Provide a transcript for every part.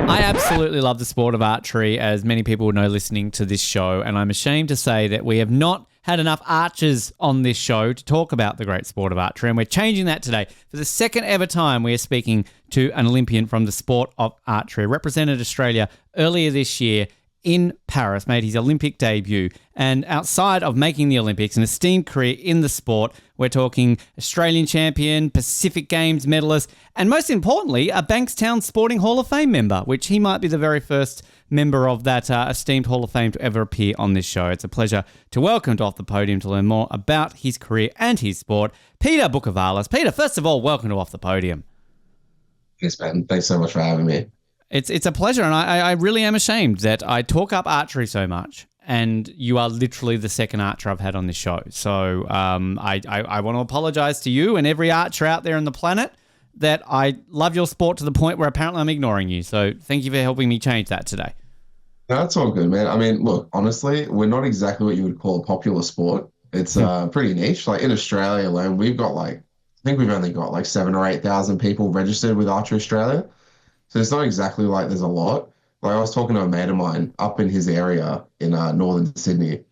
I absolutely love the sport of archery, as many people know listening to this show, and I'm ashamed to say that we have not had enough archers on this show to talk about the great sport of archery, and we're changing that today. For the second ever time, we are speaking to an Olympian from the sport of archery, represented Australia earlier this year in Paris, made his Olympic debut. And outside of making the Olympics, an esteemed career in the sport, we're talking Australian champion, Pacific Games medalist, and most importantly, a Bankstown Sporting Hall of Fame member, which he might be the very first member of that esteemed Hall of Fame to ever appear on this show. It's a pleasure to welcome to Off the Podium to learn more about his career and his sport, Peter Boukouvalas. Peter, first of all, welcome to Off the Podium. Yes, Ben. Thanks so much for having me. It's a pleasure, and I really am ashamed that I talk up archery so much, and you are literally the second archer I've had on this show. So I want to apologise to you and every archer out there on the planet that I love your sport to the point where apparently I'm ignoring you. So thank you for helping me change that today. No, that's all good, man. I mean, look, honestly, we're not exactly what you would call a popular sport. It's pretty niche. Like in Australia alone, we've got I think we've only got like 7,000 or 8,000 people registered with Archery Australia. So it's not exactly like there's a lot. Like I was talking to a mate of mine up in his area in northern Sydney.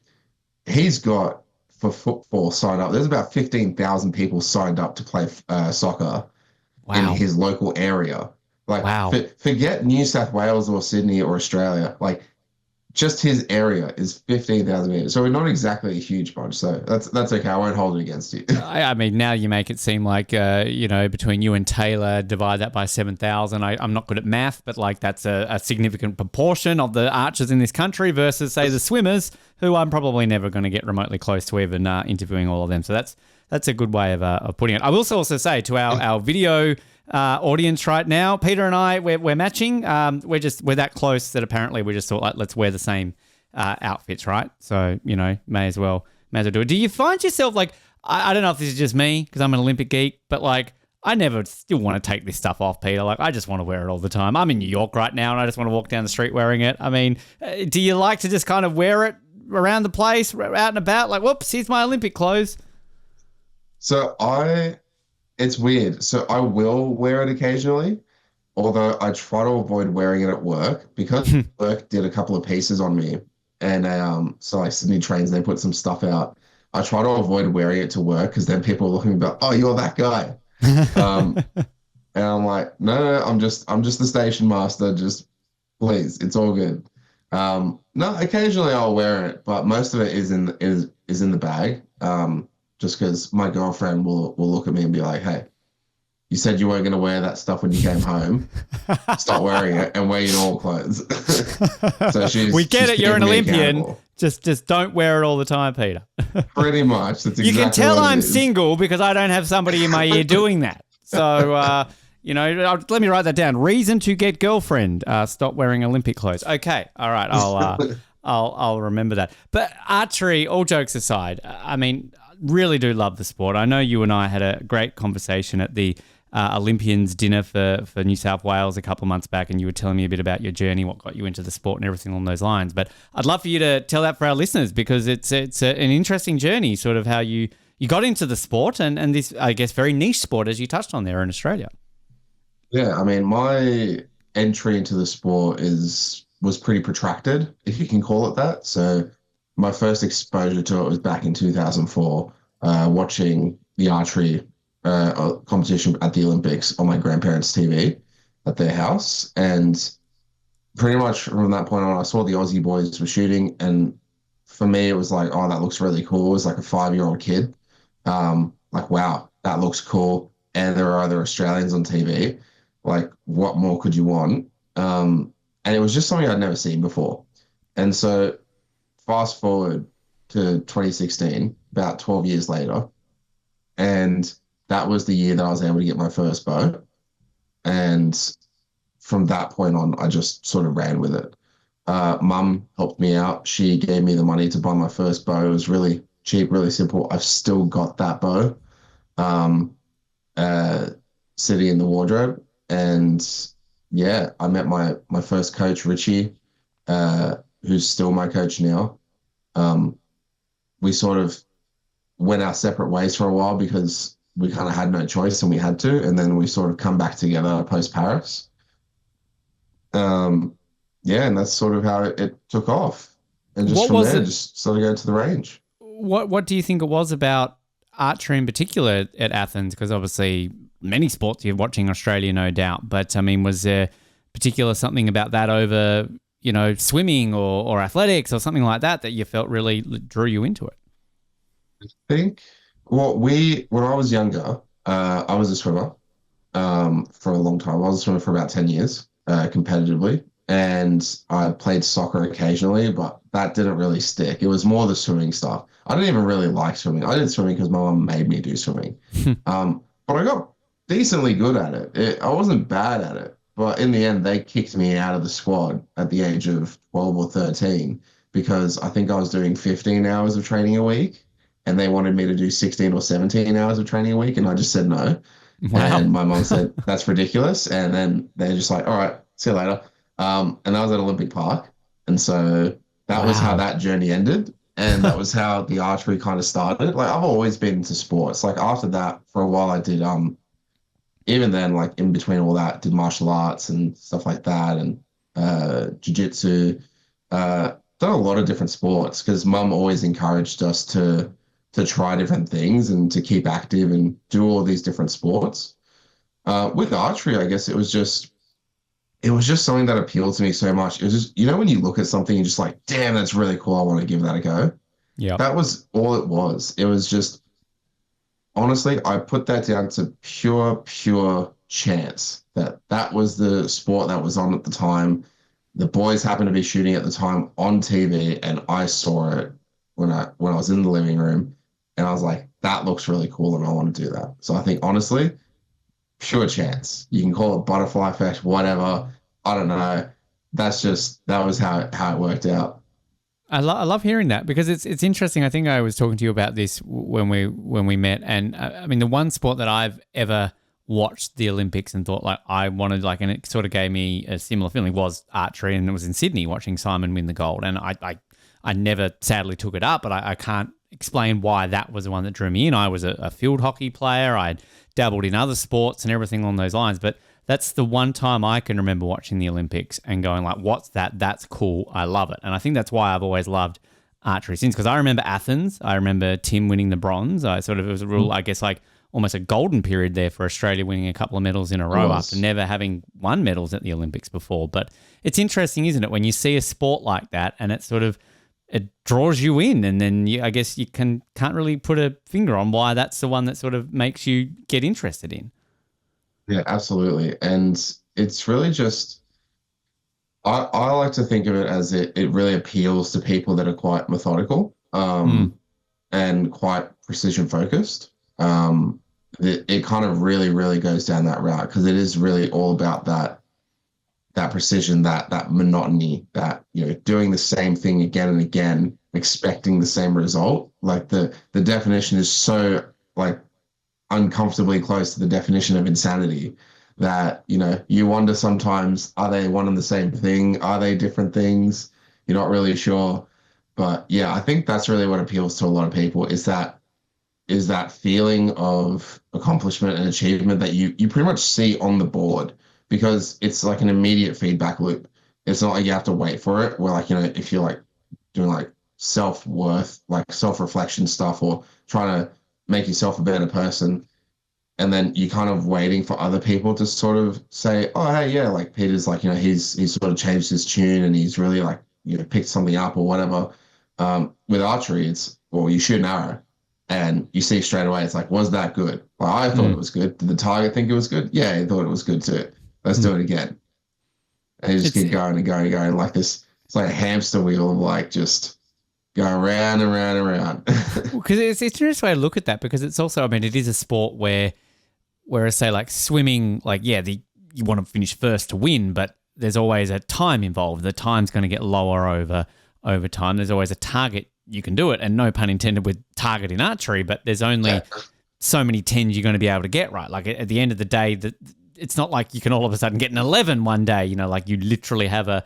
He's got for football signed up. There's about 15,000 people signed up to play soccer in his local area. Like forget New South Wales or Sydney or Australia. Like just his area is 15,000 meters. So we're not exactly a huge bunch. So that's okay. I won't hold it against you. I mean, now you make it seem like, between you and Taylor, divide that by 7,000. I'm not good at math, but like that's a significant proportion of the archers in this country versus, say, the swimmers, who I'm probably never going to get remotely close to even interviewing all of them. So that's a good way of putting it. I will also say to our video audience right now, Peter and I, we're matching. We're that close that apparently we just thought, like, let's wear the same outfits, right? So, may as well do it. Do you find yourself like, I don't know if this is just me because I'm an Olympic geek, but like I never still want to take this stuff off, Peter. Like I just want to wear it all the time. I'm in New York right now and I just want to walk down the street wearing it. I mean, do you like to just kind of wear it around the place, out and about? Like, whoops, here's my Olympic clothes. So it's weird. So I will wear it occasionally, although I try to avoid wearing it at work because work did a couple of pieces on me. And so like Sydney Trains, they put some stuff out. I try to avoid wearing it to work because then people are looking about, oh, you're that guy. And I'm like, no, I'm just the station master. Just please, it's all good. No, occasionally I'll wear it, but most of it is in the bag. Just because my girlfriend will look at me and be like, hey, you said you weren't going to wear that stuff when you came home. Stop wearing it and wear your normal clothes. So we get it. You're an Olympian. Just don't wear it all the time, Peter. Pretty much. That's exactly you can tell what I'm single because I don't have somebody in my ear doing that. So, let me write that down. Reason to get girlfriend. Stop wearing Olympic clothes. Okay. All right. I'll remember that. But archery, all jokes aside, I mean, really do love the sport. I know you and I had a great conversation at the Olympians dinner for New South Wales a couple of months back, and you were telling me a bit about your journey, what got you into the sport and everything along those lines. But I'd love for you to tell that for our listeners because it's an interesting journey, sort of how you got into the sport and this, I guess, very niche sport, as you touched on there in Australia. Yeah, I mean, my entry into the sport was pretty protracted, if you can call it that. So my first exposure to it was back in 2004, watching the archery competition at the Olympics on my grandparents' TV at their house. And pretty much from that point on, I saw the Aussie boys were shooting. And for me, it was like, oh, that looks really cool. It was like a 5-year-old kid. Like, wow, that looks cool. And there are other Australians on TV. Like, what more could you want? And it was just something I'd never seen before. And so fast forward to 2016, about 12 years later, and that was the year that I was able to get my first bow. And from that point on, I just sort of ran with it. Mum helped me out. She gave me the money to buy my first bow. It was really cheap, really simple. I've still got that bow sitting in the wardrobe. And yeah, I met my first coach, Richie, who's still my coach now. We sort of went our separate ways for a while because we kind of had no choice and we had to. And then we sort of come back together post Paris. Um, yeah, and that's sort of how it took off. And just What from was there, it? just started going to the range. What do you think it was about archery in particular at Athens? Because obviously many sports you're watching Australia, no doubt. But I mean, was there particular something about that over swimming or athletics or something like that that you felt really drew you into it? I think when I was younger, I was a swimmer for a long time. I was a swimmer for about 10 years competitively. And I played soccer occasionally, but that didn't really stick. It was more the swimming stuff. I didn't even really like swimming. I did swimming because my mom made me do swimming. But I got decently good at it. I wasn't bad at it, but in the end, they kicked me out of the squad at the age of 12 or 13 because I think I was doing 15 hours of training a week, and they wanted me to do 16 or 17 hours of training a week, and I just said no. Wow. And my mom said, that's ridiculous. And then they're just like, all right, see you later. And that was at Olympic Park. And so that was how Wow. that journey ended. And that was how the archery kind of started. Like I've always been into sports. Like after that, for a while I did even then, like in between all that, did martial arts and stuff like that and jiu-jitsu. Done a lot of different sports because mum always encouraged us to try different things and to keep active and do all these different sports. With archery, I guess it was just something that appealed to me so much. It was just, when you look at something, you're just like, damn, that's really cool. I want to give that a go. Yep. That was all it was. It was just, honestly, I put that down to pure chance that that was the sport that was on at the time. The boys happened to be shooting at the time on TV, and I saw it when I was in the living room, and I was like, that looks really cool, and I want to do that. So I think honestly, pure chance. You can call it butterfly effect, whatever. I don't know. That was how it worked out. I love hearing that because it's interesting. I think I was talking to you about this when we met, and I mean the one sport that I've ever watched the Olympics and thought like I wanted like, and it sort of gave me a similar feeling was archery, and it was in Sydney watching Simon win the gold, and I never sadly took it up, but I can't explain why that was the one that drew me in. I was a field hockey player. I'd dabbled in other sports and everything along those lines, but that's the one time I can remember watching the Olympics and going like, what's that? That's cool. I love it. And I think that's why I've always loved archery since, because I remember Athens. I remember Tim winning the bronze. It was a real, I guess, like almost a golden period there for Australia winning a couple of medals in a It row after was. never having won medals at the Olympics before. But it's interesting, isn't it, when you see a sport like that and it draws you in, and then I guess you can't really put a finger on why that's the one that sort of makes you get interested in. Yeah, absolutely. And it's really just I like to think of it as it really appeals to people that are quite methodical Mm. and quite precision focused. It kind of really goes down that route because it is really all about that precision, that monotony, that doing the same thing again and again, expecting the same result. Like the definition is so like uncomfortably close to the definition of insanity that you wonder sometimes, are they one and the same thing? Are they different things? You're not really sure. But yeah, I think that's really what appeals to a lot of people is that feeling of accomplishment and achievement that you pretty much see on the board because it's like an immediate feedback loop. It's not like you have to wait for it. Where like if you're like doing like self-worth, like self-reflection stuff, or trying to make yourself a better person, and then you kind of waiting for other people to sort of say, oh hey, yeah, like Peter's like he's sort of changed his tune and he's really like picked something up or whatever. With archery, it's well, you shoot an arrow and you see straight away, it's like, was that good? Well, I thought it Mm. was good. Did the target think it was good? Yeah, he thought it was good too. Let's Mm. do it again. And you just It's keep going and going and going like this. It's like a hamster wheel of like just going round and round and round. because it's an interesting way to look at that because it's also, I mean, it is a sport whereas say like swimming, like yeah, you want to finish first to win, but there's always a time involved. The time's going to get lower over time. There's always a target you can do it, and no pun intended with target in archery, but there's only Yeah. so many tens you're going to be able to get right. Like at the end of the day, it's not like you can all of a sudden get an 11 one day. Like you literally have a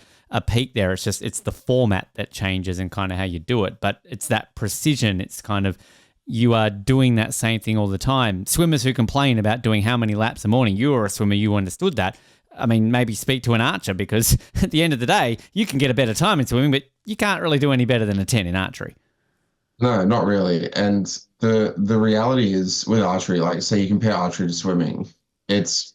peak there. It's the format that changes and kind of how you do it, but it's that precision. It's kind of you are doing that same thing all the time. Swimmers who complain about doing how many laps a morning, you were a swimmer, you understood that. I mean, maybe speak to an archer, because at the end of the day, you can get a better time in swimming, but you can't really do any better than a 10 in archery. No, not really. And the reality is with archery, like say you compare archery to swimming, it's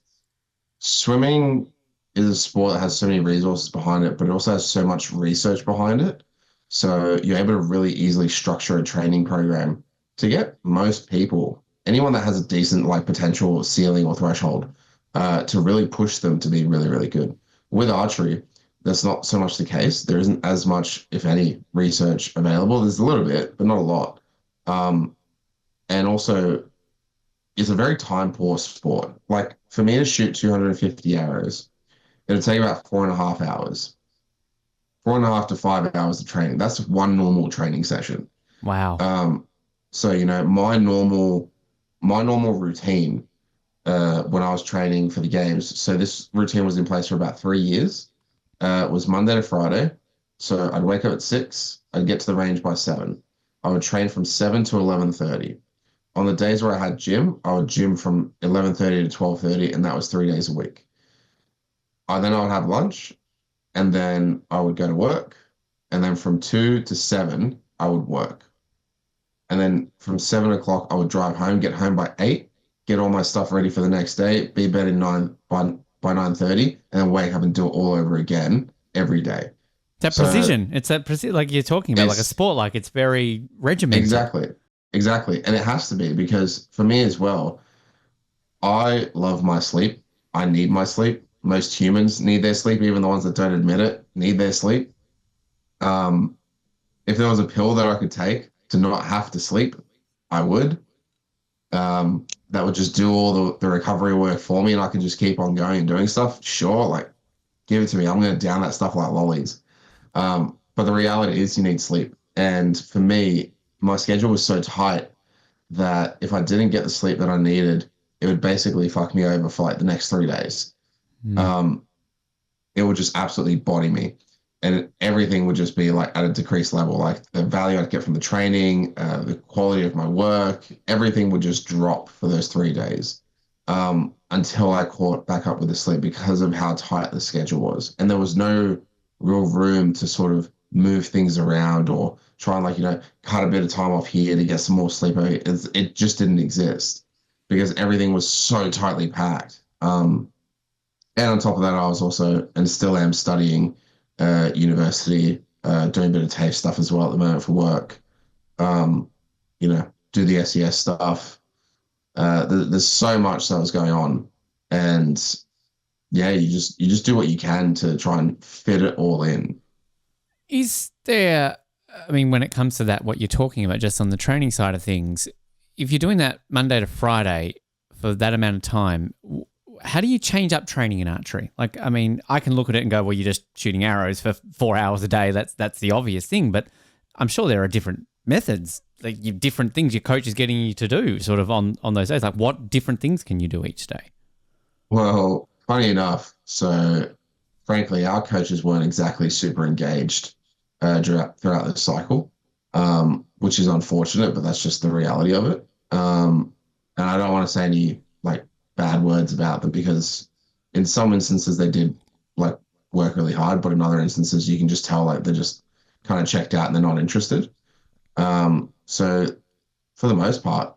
swimming is a sport that has so many resources behind it, but it also has so much research behind it. So you're able to really easily structure a training program to get most people, anyone that has a decent like potential ceiling or threshold, to really push them to be really, really good. With archery, that's not so much the case. There isn't as much, if any, research available. There's a little bit, but not a lot. Um, and also, it's a very time poor sport. Like for me to shoot 250 arrows, it'll take about 4.5 hours, 4.5 to 5 hours of training. That's one normal training session. Wow. So my normal routine when I was training for the games. So this routine was in place for about 3 years. It was Monday to Friday. So I'd wake up at 6. I'd get to the range by 7. I would train from 7 to 11:30. On the days where I had gym, I would gym from 11:30 to 12:30, and that was 3 days a week. Then I would have lunch, and then I would go to work, and then from 2 to 7, I would work. And then from 7 o'clock, I would drive home, get home by 8, get all my stuff ready for the next day, be bed in 9 by 9:30, and then wake up and do it all over again every day. That So precision. It's that precision, like you're talking about, like a it's sport, like it's very regimented. exactly. And it has to be because for me as well, I love my sleep. I need my sleep. Most humans need their sleep, even the ones that don't admit it need their sleep. Um, if there was a pill that I could take to not have to sleep, I would. That would just do all the recovery work for me and I could just keep on going and doing stuff. Sure, like give it to me. I'm going to down that stuff like lollies. But the reality is you need sleep. And for me, my schedule was so tight that if I didn't get the sleep that I needed, it would basically fuck me over for like the next 3 days. Mm. Um, it would just absolutely body me. And everything would just be like at a decreased level. Like the value I'd get from the training, the quality of my work, everything would just drop for those 3 days, until I caught back up with the sleep because of how tight the schedule was. And there was no real room to sort of move things around or try and cut a bit of time off here to get some more sleep. It just didn't exist because everything was so tightly packed. And on top of that, I was also and still am studying university, doing a bit of TAFE stuff as well at the moment for work. Do the SES stuff. There's so much that was going on, and yeah, you just do what you can to try and fit it all in. Is there, I mean, when it comes to that, what you're talking about, just on the training side of things, if you're doing that Monday to Friday for that amount of time, how do you change up training in archery? Like, I mean, I can look at it and go, well, you're just shooting arrows for 4 hours a day. That's the obvious thing. But I'm sure there are different methods, like different things your coach is getting you to do sort of on those days. Like what different things can you do each day? Well, funny enough, so frankly, our coaches weren't exactly super engaged throughout the cycle, which is unfortunate, but that's just the reality of it. And I don't want to say any like bad words about them because in some instances they did like work really hard, but in other instances you can just tell like they're just kind of checked out and they're not interested. So for the most part,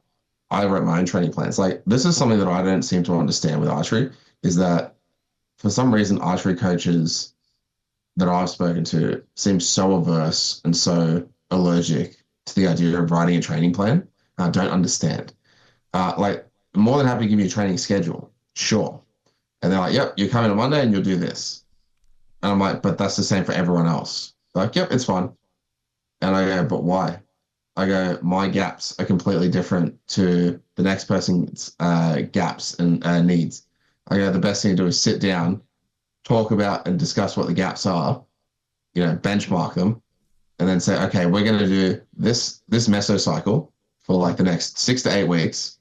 I wrote my own training plans. Like this is something that I don't seem to understand with archery is that for some reason archery coaches that I've spoken to seem so averse and so allergic to the idea of writing a training plan. I don't understand. Like I'm more than happy to give you a training schedule. Sure. And they're like, yep, you're coming on Monday and you'll do this. And I'm like, but that's the same for everyone else. They're like, yep, it's fine. And I go, but why? I go, my gaps are completely different to the next person's gaps and needs. I go, the best thing to do is sit down, talk about and discuss what the gaps are, benchmark them, and then say, okay, we're going to do this mesocycle for like the next 6 to 8 weeks,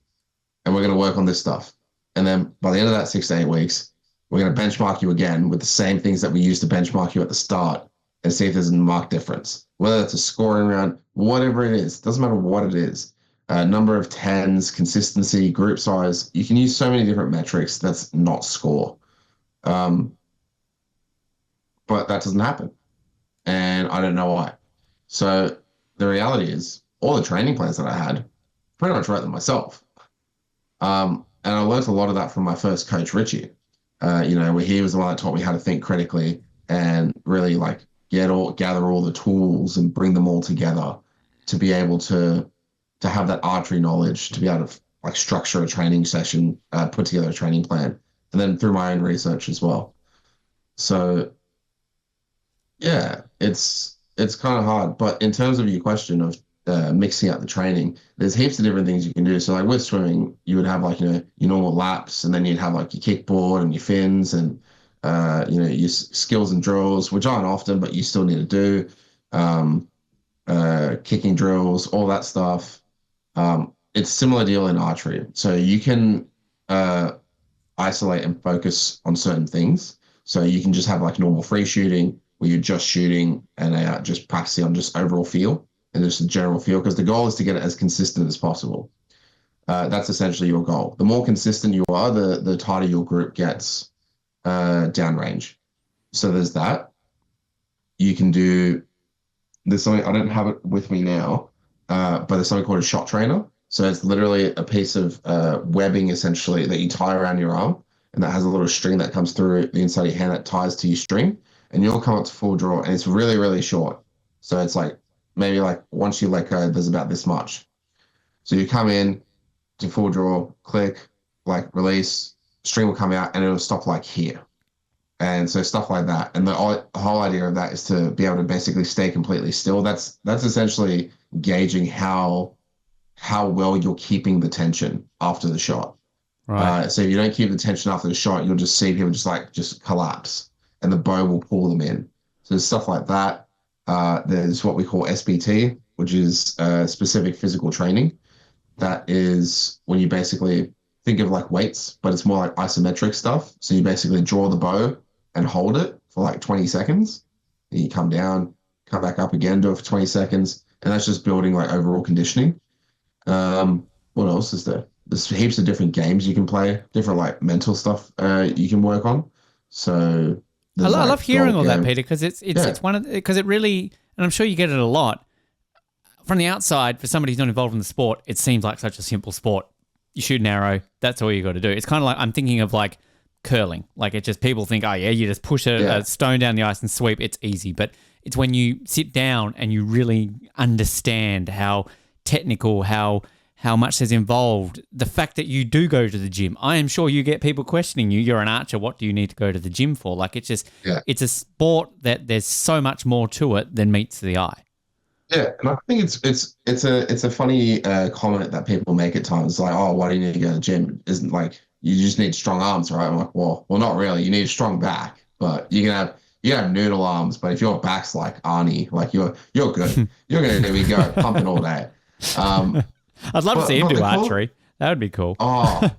and we're going to work on this stuff. And then by the end of that 6 to 8 weeks, we're going to benchmark you again with the same things that we used to benchmark you at the start and see if there's a marked difference. Whether it's a scoring round, whatever it is, doesn't matter what it is. Number of tens, consistency, group size. You can use so many different metrics that's not score. Um, but that doesn't happen. And I don't know why. So the reality is, all the training plans that I had, pretty much wrote them myself. And I learned a lot of that from my first coach, Richie. Where he was the one that taught me how to think critically and really like gather all the tools and bring them all together to be able to have that archery knowledge, to be able to like structure a training session, put together a training plan, and then through my own research as well. So yeah, it's kind of hard. But in terms of your question of mixing up the training, there's heaps of different things you can do. So like with swimming, you would have like your normal laps, and then you'd have like your kickboard and your fins and your skills and drills, which aren't often, but you still need to do. Um, Kicking drills, all that stuff. It's similar deal in archery. So you can isolate and focus on certain things. So you can just have like normal free shooting where you're just shooting and just practicing on just overall feel and just a general feel, because the goal is to get it as consistent as possible. That's essentially your goal. The more consistent you are, the tighter your group gets downrange. So there's that. You can do, there's something, I don't have it with me now, but there's something called a shot trainer. So it's literally a piece of webbing essentially that you tie around your arm, and that has a little string that comes through the inside of your hand that ties to your string, and you'll come up to full draw, and it's really, really short. So it's like maybe like once you let go, there's about this much. So you come in to full draw, click, like release, string will come out, and it'll stop like here. And so stuff like that. And the whole idea of that is to be able to basically stay completely still. That's essentially gauging how well you're keeping the tension after the shot. Right. So if you don't keep the tension after the shot, you'll just see people just collapse, and the bow will pull them in. So there's stuff like that. There's what we call SPT, which is specific physical training. That is when you basically think of like weights, but it's more like isometric stuff. So you basically draw the bow and hold it for like 20 seconds. And you come down, come back up again, do it for 20 seconds. And that's just building like overall conditioning. What else is there? There's heaps of different games you can play, different like mental stuff you can work on. So I, there's I like love hearing golf all that, game. Peter, because it's Yeah, it's one of because it really, and I'm sure you get it a lot from the outside. For somebody who's not involved in the sport, it seems like such a simple sport. You shoot an arrow, that's all you got to do. It's kind of like, I'm thinking of like curling. Like it's just, people think, oh yeah, you just push yeah, a stone down the ice and sweep. It's easy. But it's when you sit down and you really understand how technical, how much is involved. The fact that you do go to the gym. I am sure you get people questioning you. You're an archer. What do you need to go to the gym for? Like it's just, yeah. it's a sport that there's so much more to it than meets the eye. Yeah, and I think it's a funny comment that people make at times, like, oh, why do you need to go to the gym? Isn't like you just need strong arms, right? I'm like, well, not really. You need a strong back, but you can have noodle arms, but if your back's like Arnie, like you're good. You're gonna be go pumping all day. Um, I'd love to see him but do the cool, archery. That would be cool. oh,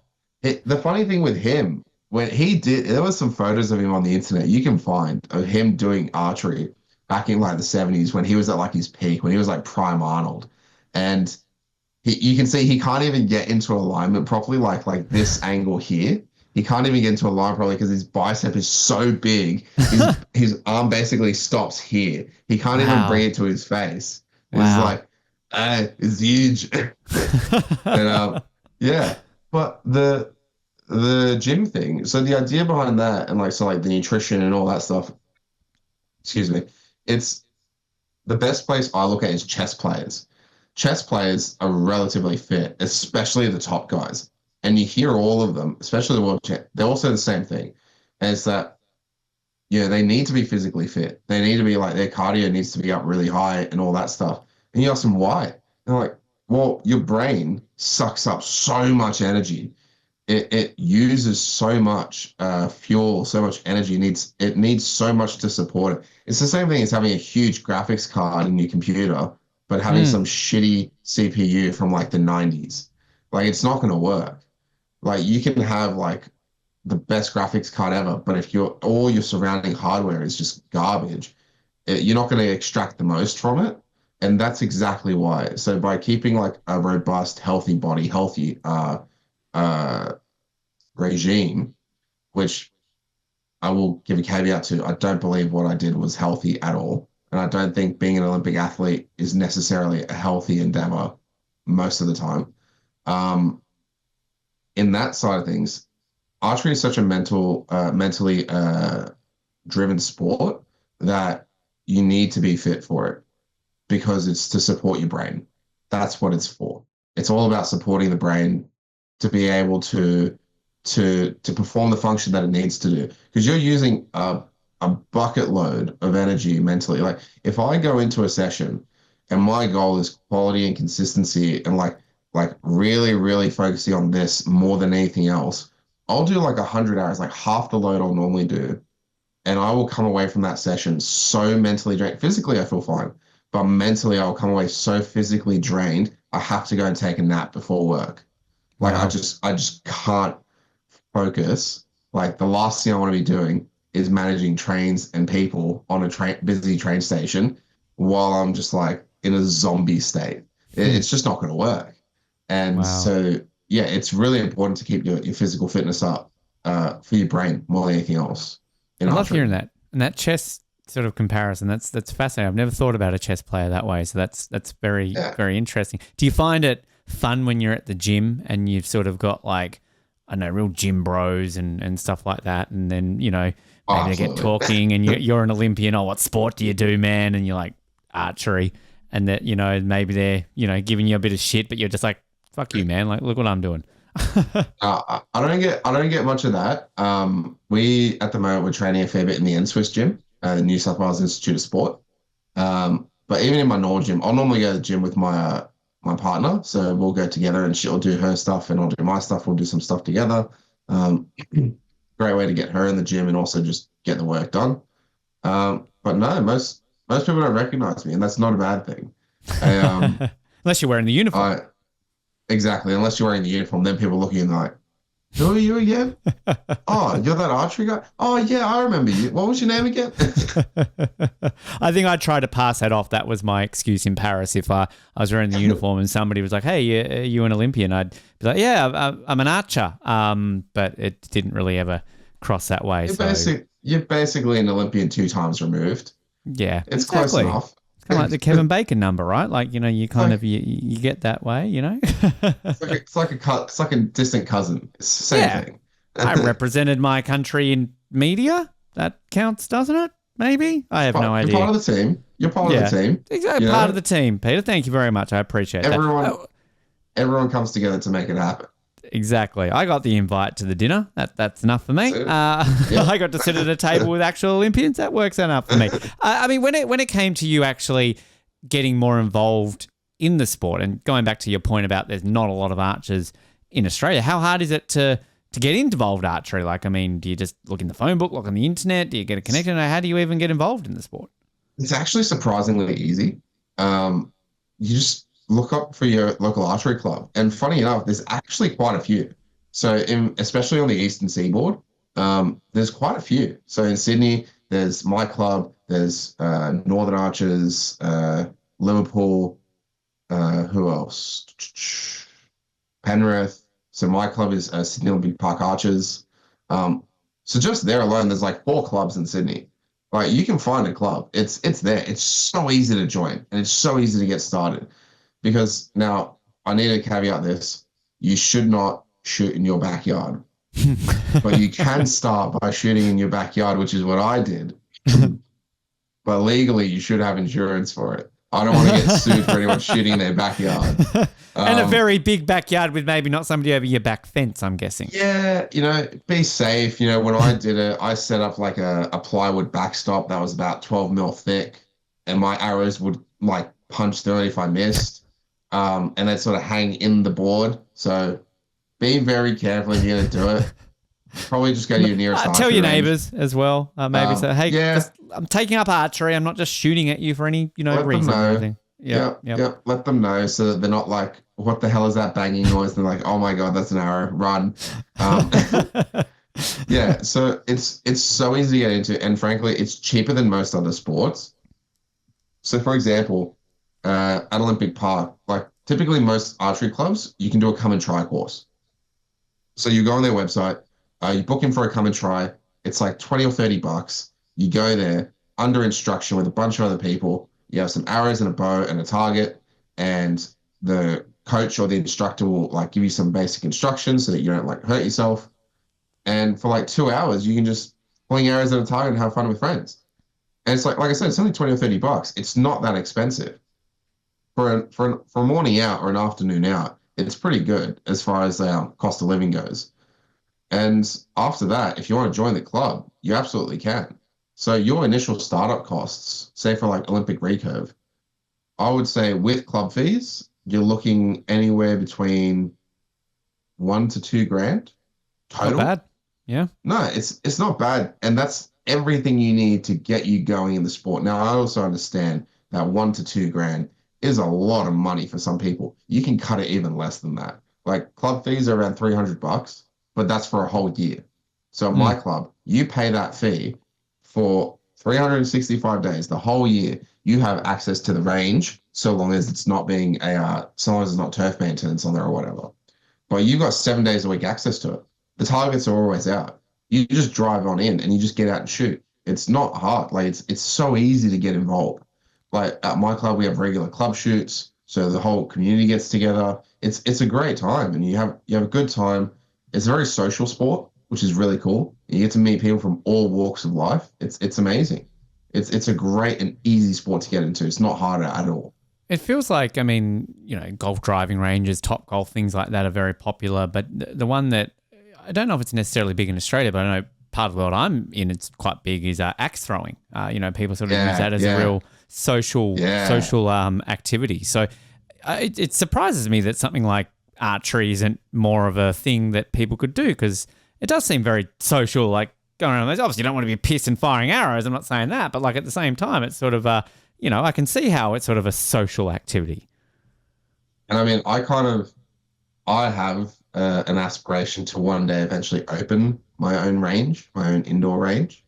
the funny thing with him, when he did, there was some photos of him on the internet you can find of him doing archery back in like the 70s when he was at like his peak, when he was like prime Arnold. And you can see he can't even get into alignment properly, like this angle here. He can't even get into alignment properly because his bicep is so big. His arm basically stops here. He can't even bring Wow. it to his face. It's Wow. like, it's huge. And yeah, but the gym thing. So the idea behind that, and like so like the nutrition and all that stuff. Excuse me. It's the best place I look at is chess players. Chess players are relatively fit, especially the top guys. And you hear all of them, especially the world champ. They all say the same thing. And it's that, yeah, they need to be physically fit. They need to be like their cardio needs to be up really high and all that stuff. And you ask them why. They're like, well, your brain sucks up so much energy. It uses so much fuel, so much energy. It needs so much to support it. It's the same thing as having a huge graphics card in your computer, but having Mm. some shitty CPU from like the 90s. Like it's not going to work. Like you can have like the best graphics card ever, but if all your surrounding hardware is just garbage, you're not going to extract the most from it. And that's exactly why. So by keeping like a robust, healthy body, healthy uh regime, which I will give a caveat to, I don't believe what I did was healthy at all. And I don't think being an Olympic athlete is necessarily a healthy endeavor most of the time. Um, in that side of things, archery is such a mentally driven sport that you need to be fit for it because it's to support your brain. That's what it's for. It's all about supporting the brain to be able to perform the function that it needs to do. Because you're using a bucket load of energy mentally. Like if I go into a session and my goal is quality and consistency and like really, really focusing on this more than anything else, I'll do like 100 hours, like half the load I'll normally do. And I will come away from that session so mentally drained. Physically, I feel fine, but mentally, I'll come away so physically drained. I have to go and take a nap before work. Like Wow. I just can't focus. Like the last thing I want to be doing is managing trains and people on a busy train station while I'm just like in a zombie state. It's just not going to work. And Wow. so, yeah, it's really important to keep your physical fitness up for your brain more than anything else. I love hearing that. And that chess sort of comparison, that's fascinating. I've never thought about a chess player that way. So that's very, very interesting. Do you find it fun when you're at the gym and you've sort of got like, I don't know, real gym bros and stuff like that? And then, you know, maybe they get talking and you're an Olympian. Oh, what sport do you do, man? And you're like, archery. And that, you know, maybe they're, you know, giving you a bit of shit, but you're just like, fuck you, man. Like, look what I'm doing. I don't get much of that. We at the moment we're training a fair bit in the N-Swiss gym, the New South Wales Institute of Sport. But even in my normal gym, I'll normally go to the gym with my partner. So we'll go together and she'll do her stuff and I'll do my stuff. We'll do some stuff together. Great way to get her in the gym and also just get the work done. But no, most people don't recognize me, and that's not a bad thing. Unless you're wearing the uniform. Exactly. Unless you're wearing the uniform, then people look at you and like, who are you again? Oh, you're that archery guy? Oh, yeah, I remember you. What was your name again? I think I tried to pass that off. That was my excuse in Paris. If I was wearing the uniform and somebody was like, hey, are you an Olympian? I'd be like, yeah, I'm an archer. But it didn't really ever cross that way. You're basically an Olympian 2 times removed. Yeah, it's close enough. Kind of like the Kevin Bacon number, right? Like, you know, you kind of you get that way, you know. it's like a distant cousin. It's the same thing. I represented my country in media. That counts, doesn't it? Maybe. I have no idea. You're part of the team. You're part of the team. Exactly, part of the team, Peter. Thank you very much. I appreciate that. Everyone comes together to make it happen. Exactly. I got the invite to the dinner. That's enough for me. I got to sit at a table with actual Olympians. That works enough for me. I mean, when it came to you actually getting more involved in the sport, and going back to your point about there's not a lot of archers in Australia, how hard is it to get involved archery? Like, I mean, do you just look in the phone book, look on the internet? Do you get a connection? How do you even get involved in the sport? It's actually surprisingly easy. You just look up for your local archery club. And funny enough, there's actually quite a few. So especially on the Eastern Seaboard, there's quite a few. So in Sydney, there's my club, there's Northern Archers, Liverpool, who else? Penrith. So my club is Sydney Olympic Park Archers. So just there alone, there's like 4 clubs in Sydney. Like you can find a club. It's there. It's so easy to join and it's so easy to get started. Because now I need to caveat this. You should not shoot in your backyard, but you can start by shooting in your backyard, which is what I did. But legally, you should have insurance for it. I don't want to get sued for anyone shooting in their backyard. And a very big backyard with maybe not somebody over your back fence, I'm guessing. Yeah, you know, be safe. You know, when I did it, I set up like a plywood backstop that was about 12 mil thick, and my arrows would like punch through it if I missed. And then sort of hang in the board. So be very careful if you're going to do it. Probably just go to your nearest archery tell your range. Neighbours as well. Maybe say, hey, I'm taking up archery. I'm not just shooting at you for any, reason or anything. Yeah. Let them know so that they're not like, what the hell is that banging noise? They're like, oh my God, that's an arrow. Run. Yeah. So it's so easy to get into. And frankly, it's cheaper than most other sports. So for example, at Olympic Park, like typically most archery clubs, you can do a come and try course. So you go on their website, you book in for a come and try. It's like 20 or $30. You go there under instruction with a bunch of other people. You have some arrows and a bow and a target, and the coach or the instructor will like give you some basic instructions so that you don't like hurt yourself. And for like 2 hours, you can just fling arrows at a target and have fun with friends. And it's like I said, it's only 20 or $30. It's not that expensive for a morning out or an afternoon out. It's pretty good as far as cost of living goes. And after that, if you want to join the club, you absolutely can. So your initial startup costs, say for like Olympic recurve, I would say with club fees, you're looking anywhere between 1 to 2 grand total. Not bad. Yeah. No, it's not bad. And that's everything you need to get you going in the sport. Now, I also understand that 1 to 2 grand is a lot of money for some people. You can cut it even less than that. Like club fees are around $300, but that's for a whole year. So at my club, you pay that fee for 365 days, the whole year. You have access to the range, so long as it's not so long as it's not turf maintenance on there or whatever. But you've got 7 days a week access to it. The targets are always out. You just drive on in and you just get out and shoot. It's not hard. Like it's so easy to get involved. Like at my club, we have regular club shoots, so the whole community gets together. It's a great time, and you have a good time. It's a very social sport, which is really cool. You get to meet people from all walks of life. It's amazing. It's a great and easy sport to get into. It's not hard at all. It feels like, I mean, golf driving ranges, Top Golf, things like that are very popular. But the one that I don't know if it's necessarily big in Australia, but I know part of the world I'm in, it's quite big, is axe throwing. People sort of use that as a real social activity. So it surprises me that something like archery isn't more of a thing that people could do, because it does seem very social, like going around those. Obviously, you don't want to be pissed and firing arrows. I'm not saying that, but like at the same time, it's sort of I can see how it's sort of a social activity. And I mean, I have an aspiration to one day eventually open my own range, my own indoor range.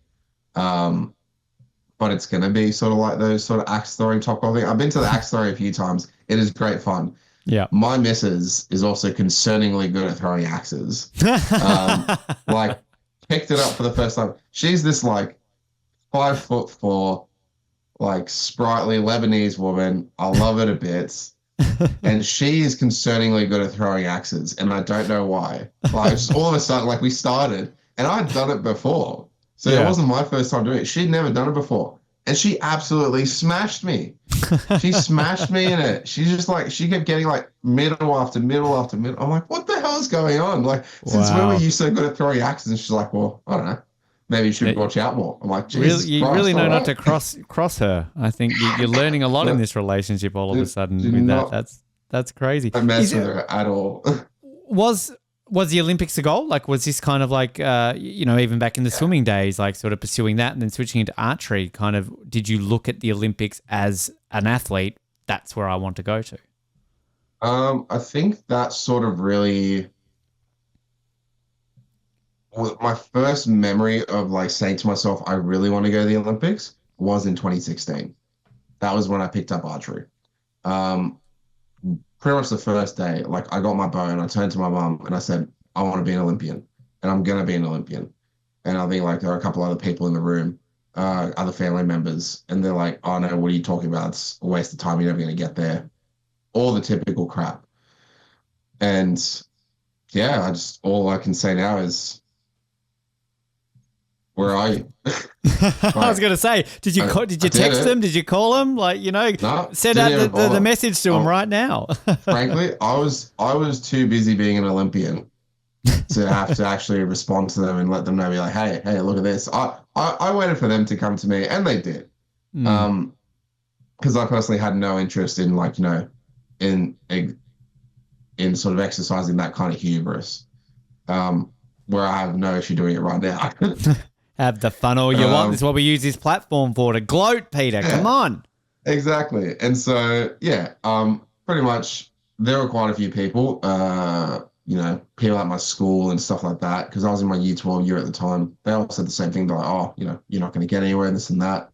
But it's going to be sort of like those sort of axe throwing Top Golf thing. I've been to the axe throwing a few times. It is great fun. Yeah. My missus is also concerningly good at throwing axes. Like picked it up for the first time. She's this like 5'4", like sprightly Lebanese woman. I love her to bits. And she is concerningly good at throwing axes, and I don't know why. Like just all of a sudden, like we started, and I'd done it before, so it wasn't my first time doing it. She'd never done it before, and she absolutely smashed me. She smashed me in it. She kept getting like middle after middle after middle. I'm like, what the hell is going on? Like, since when were you so good at throwing axes? And she's like, well, I don't know. Maybe you should watch out more. I'm like, Jesus you Christ, really know not to cross her. I think you're learning a lot in this relationship all of a sudden with that. That's crazy. Don't mess with her at all. Was the Olympics a goal? Like, was this kind of like, even back in the swimming days, like sort of pursuing that and then switching into archery, kind of, did you look at the Olympics as an athlete? That's where I want to go to. I think that sort of really... my first memory of like saying to myself, I really want to go to the Olympics was in 2016. That was when I picked up archery. Pretty much the first day, like I got my bow and I turned to my mom and I said, I want to be an Olympian and I'm going to be an Olympian. And I think like there are a couple other people in the room, other family members, and they're like, oh no, what are you talking about? It's a waste of time. You're never going to get there. All the typical crap. And yeah, all I can say now is, where are you? I was going to say, did you text them? Did you call them? Like, no, send out the message to them right now. Frankly, I was too busy being an Olympian to have to actually respond to them and let them know, be like, hey, look at this. I waited for them to come to me, and they did. Because I personally had no interest in in sort of exercising that kind of hubris, where I have no issue doing it right now. Have the fun all you want. That's what we use this platform for, to gloat, Peter. Come on. Exactly. And so, pretty much there were quite a few people, people at my school and stuff like that, because I was in my year 12 year at the time. They all said the same thing. They're like, oh, you're not going to get anywhere, this and that.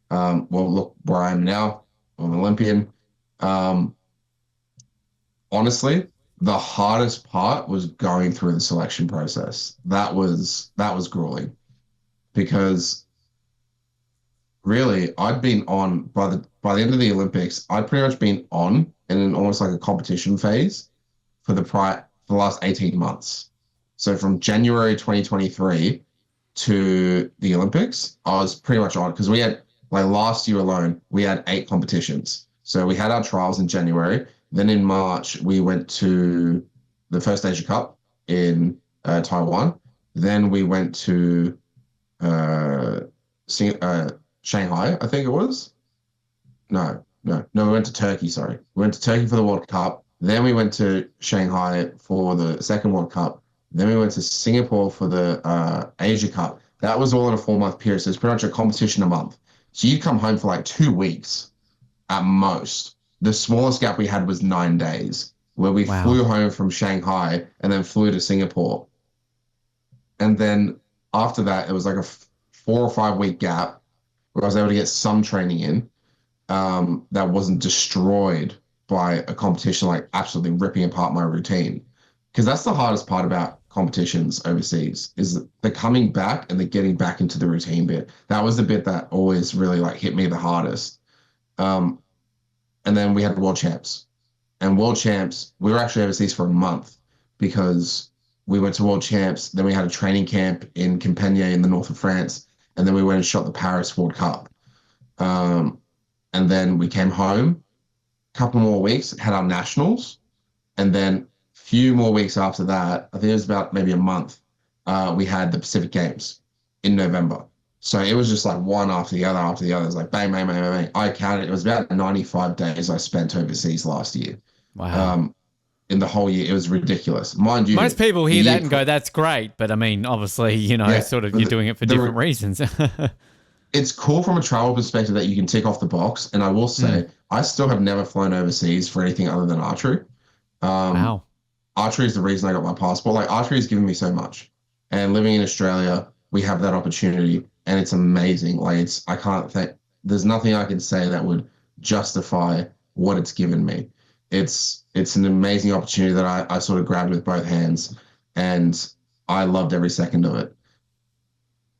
Well, look where I am now. I'm an Olympian. Honestly, the hardest part was going through the selection process. That was grueling. because really I'd been on by the end of the Olympics, I'd pretty much been on in almost like a competition phase for the last 18 months. So from January 2023 to the Olympics, I was pretty much on because we had like last year alone, we had 8 competitions. So we had our trials in January. Then in March, we went to the first Asia Cup in Taiwan. Then we went to uh, Shanghai, I think it was. No, we went to Turkey, sorry. We went to Turkey for the World Cup. Then we went to Shanghai for the second World Cup. Then we went to Singapore for the Asia Cup. That was all in a 4-month period. So it's pretty much a competition a month. So you come home for like 2 weeks at most. The smallest gap we had was 9 days, where we Wow. flew home from Shanghai and then flew to Singapore. And then after that, it was like a 4 or 5 week gap where I was able to get some training in that wasn't destroyed by a competition, like absolutely ripping apart my routine. Because that's the hardest part about competitions overseas is the coming back and the getting back into the routine bit. That was the bit that always really like hit me the hardest. Um, and then we had the world champs. And world champs, we were actually overseas for a month because we went to world champs. Then we had a training camp in Compiègne in the north of France. And then we went and shot the Paris World Cup. And then we came home, a couple more weeks, had our nationals. And then a few more weeks after that, I think it was about maybe a month, we had the Pacific Games in November. So it was just like one after the other after the other. It was like bang, bang, bang, bang, bang. I counted. It was about 95 days I spent overseas last year. Wow. In the whole year, it was ridiculous. Mind you, Most people the hear year that and go, that's great. But I mean, obviously, yeah, sort of but you're doing it for different reasons. it's cool from a travel perspective that you can tick off the box. And I will say, Mm. I still have never flown overseas for anything other than archery. Um, Wow. Archery is the reason I got my passport. Like archery has given me so much. And living in Australia, we have that opportunity and it's amazing. Like I can't think, there's nothing I can say that would justify what it's given me. It's an amazing opportunity that I sort of grabbed with both hands and I loved every second of it.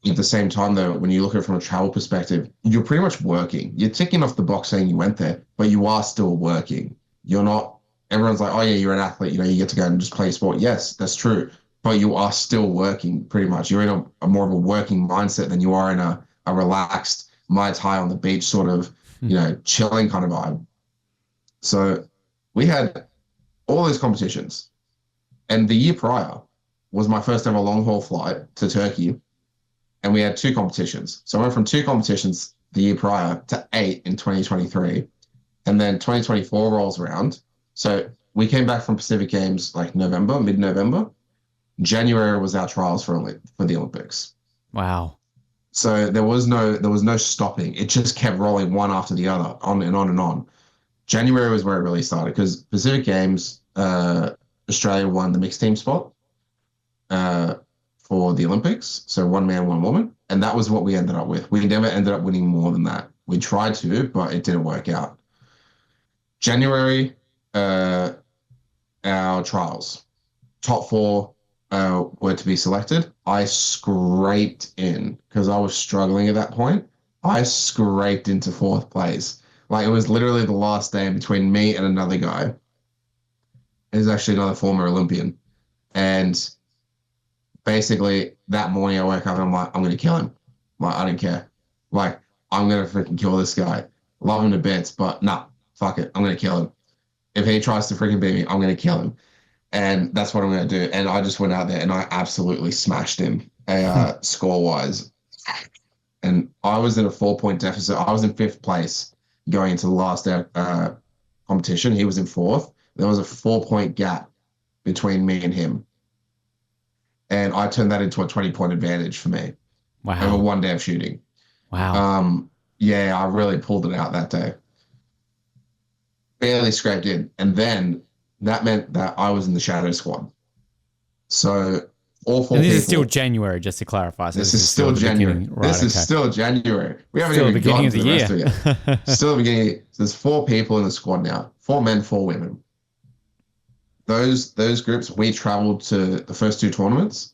At the same time, though, when you look at it from a travel perspective, you're pretty much working. You're ticking off the box saying you went there, but you are still working. You're not, everyone's like, oh, yeah, you're an athlete. You get to go and just play sport. Yes, that's true. But you are still working pretty much. You're in a more of a working mindset than you are in a relaxed Mai Tai on the beach sort of, chilling kind of vibe. So we had all those competitions. And the year prior was my first ever long haul flight to Turkey and we had 2 competitions. So I went from 2 competitions the year prior to 8 in 2023. And then 2024 rolls around. So we came back from Pacific Games like November, mid-November. January was our trials for the Olympics. Wow. So there was no stopping. It just kept rolling one after the other, on and on and on. January was where it really started because Pacific Games, Australia won the mixed team spot. For the Olympics. So one man, one woman. And that was what we ended up with. We never ended up winning more than that. We tried to, but it didn't work out. January, our trials. Top 4 were to be selected. I scraped in because I was struggling at that point. I scraped into 4th place. Like it was literally the last day between me and another guy. He's actually another former Olympian. And basically that morning I woke up and I'm like, I'm going to kill him. Like, I don't care. Like, I'm going to freaking kill this guy. Love him to bits, but nah, fuck it. I'm going to kill him. If he tries to freaking beat me, I'm going to kill him. And that's what I'm going to do. And I just went out there and I absolutely smashed him score-wise. And I was in a 4-point deficit. I was in 5th place going into the last competition. He was in 4th. There was a 4-point gap between me and him. And I turned that into a 20-point advantage for me over Wow. one day of shooting. Wow. Yeah, I really pulled it out that day. Barely scraped in. And then that meant that I was in the shadow squad. So all 4 And this people. is still January, just to clarify. So This is still the January. beginning. Right, This is okay. still January. We haven't Still even the beginning gotten of to the the rest of year. it yet. Still the beginning. There's 4 people in the squad now. 4 men, 4 women. Those groups, we traveled to the first 2 tournaments.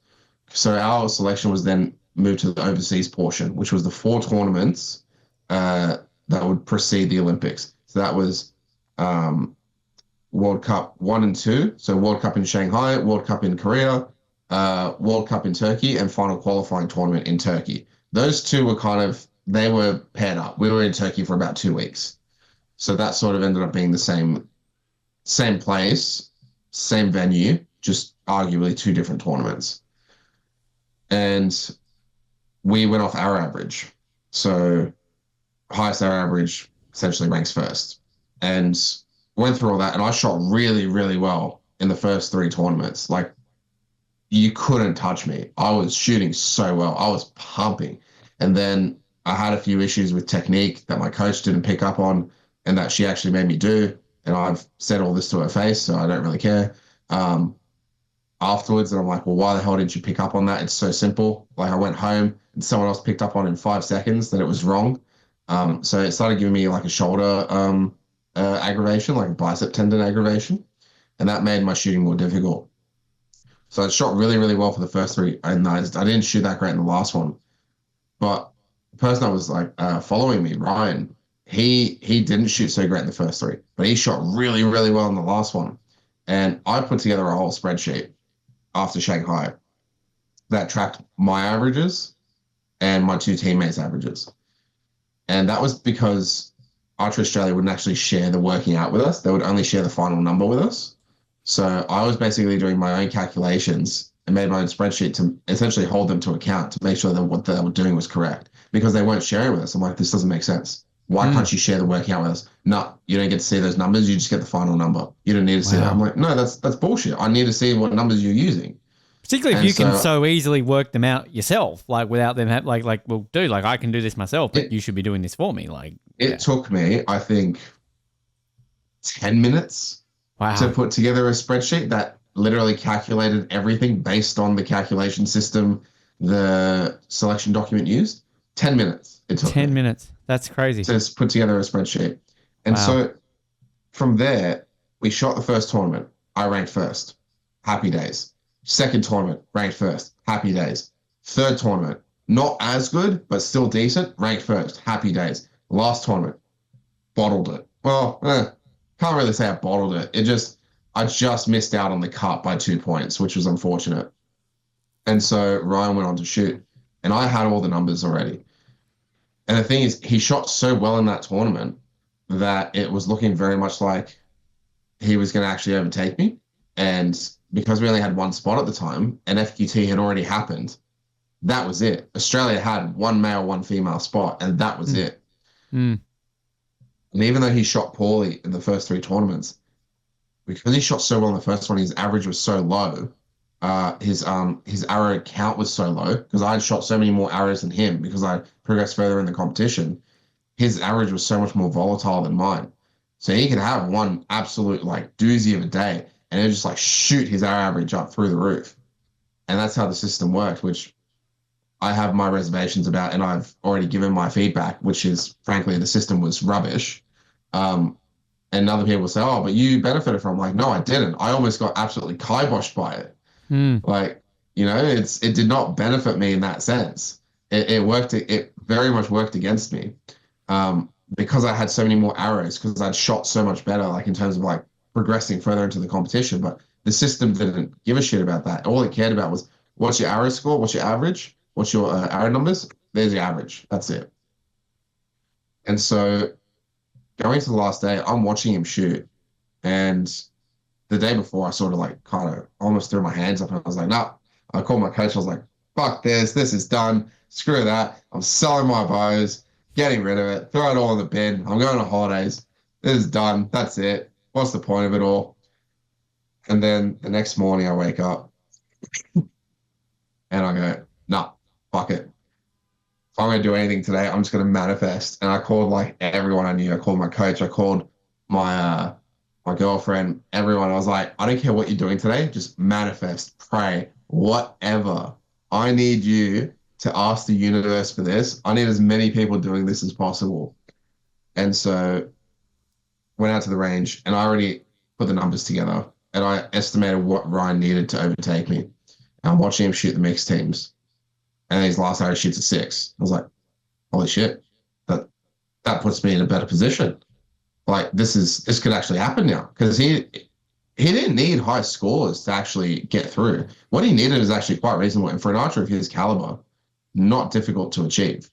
So our selection was then moved to the overseas portion, which was the 4 tournaments that would precede the Olympics. So that was World Cup 1 and 2. So World Cup in Shanghai, World Cup in Korea, World Cup in Turkey, and final qualifying tournament in Turkey. Those two were they were paired up. We were in Turkey for about 2 weeks. So that sort of ended up being the same place, same venue, just arguably 2 different tournaments. And we went off our average. So highest our average essentially ranks first. And went through all that, and I shot really, really well in the first 3 tournaments. Like, you couldn't touch me. I was shooting so well. I was pumping. And then I had a few issues with technique that my coach didn't pick up on and that she actually made me do. And I've said all this to her face, so I don't really care. Afterwards, and I'm like, well, why the hell didn't you pick up on that? It's so simple. Like, I went home and someone else picked up on in 5 seconds that it was wrong. So it started giving me like a shoulder aggravation, like a bicep tendon aggravation. And that made my shooting more difficult. So I shot really, really well for the first 3. And I didn't shoot that great in the last one. But the person that was like following me, Ryan, he didn't shoot so great in the first 3, but he shot really, really well in the last one. And I put together a whole spreadsheet after Shanghai that tracked my averages and my 2 teammates' averages. And that was because Archery Australia wouldn't actually share the working out with us. They would only share the final number with us. So I was basically doing my own calculations and made my own spreadsheet to essentially hold them to account to make sure that what they were doing was correct, because they weren't sharing with us. I'm like, this doesn't make sense. Why can't you share the working out with us? No, you don't get to see those numbers. You just get the final number. You don't need to see that. I'm like, no, that's bullshit. I need to see what numbers you're using. Particularly if you can so easily work them out yourself, like without them well, dude, like I can do this myself, but you should be doing this for me. Like, it took me, I think, 10 minutes to put together a spreadsheet that literally calculated everything based on the calculation system the selection document used. 10 minutes. It took 10 minutes. That's crazy. To put together a spreadsheet. And so from there, we shot the first tournament. I ranked first. Happy days. Second tournament, ranked first. Happy days. Third tournament, not as good, but still decent. Ranked first. Happy days. Last tournament, bottled it. Well, can't really say I bottled it. I just missed out on the cut by 2 points, which was unfortunate. And so Ryan went on to shoot, and I had all the numbers already. And the thing is, he shot so well in that tournament that it was looking very much like he was going to actually overtake me. And because we only had 1 spot at the time, and FQT had already happened, that was it. Australia had 1 male, 1 female spot, and that was it. And even though he shot poorly in the first 3 tournaments, because he shot so well in the first one, his average was so low. His arrow count was so low because I had shot so many more arrows than him because I progressed further in the competition. His average was so much more volatile than mine. So he could have one absolute like doozy of a day and it just like shoot his arrow average up through the roof. And that's how the system worked, which I have my reservations about, and I've already given my feedback, which is frankly the system was rubbish. And other people say, oh, but you benefited from it. I'm like, no, I didn't. I almost got absolutely kiboshed by it. Like, you know, it did not benefit me in that sense. It very much worked against me because I had so many more arrows, because I'd shot so much better, like in terms of like progressing further into the competition. But the system didn't give a shit about that. All it cared about was what's your arrow score, what's your average, what's your arrow numbers. There's your average. That's it. And so going to the last day, I'm watching him shoot, and the day before, I sort of like kind of almost threw my hands up and I was like, nah. I called my coach. I was like, fuck this. This is done. Screw that. I'm selling my bows, getting rid of it, throw it all in the bin. I'm going on holidays. This is done. That's it. What's the point of it all? And then the next morning I wake up and I go, nah, fuck it. If I'm going to do anything today, I'm just going to manifest. And I called like everyone I knew. I called my coach. I called my girlfriend, everyone. I was like, I don't care what you're doing today. Just manifest, pray, whatever. I need you to ask the universe for this. I need as many people doing this as possible. And so went out to the range and I already put the numbers together and I estimated what Ryan needed to overtake me. And I'm watching him shoot the mixed teams. and his last arrow shoots a 6. I was like, holy shit, that puts me in a better position. Like this could actually happen now, because he didn't need high scores to actually get through. What he needed is actually quite reasonable, and for an archer of his caliber, not difficult to achieve.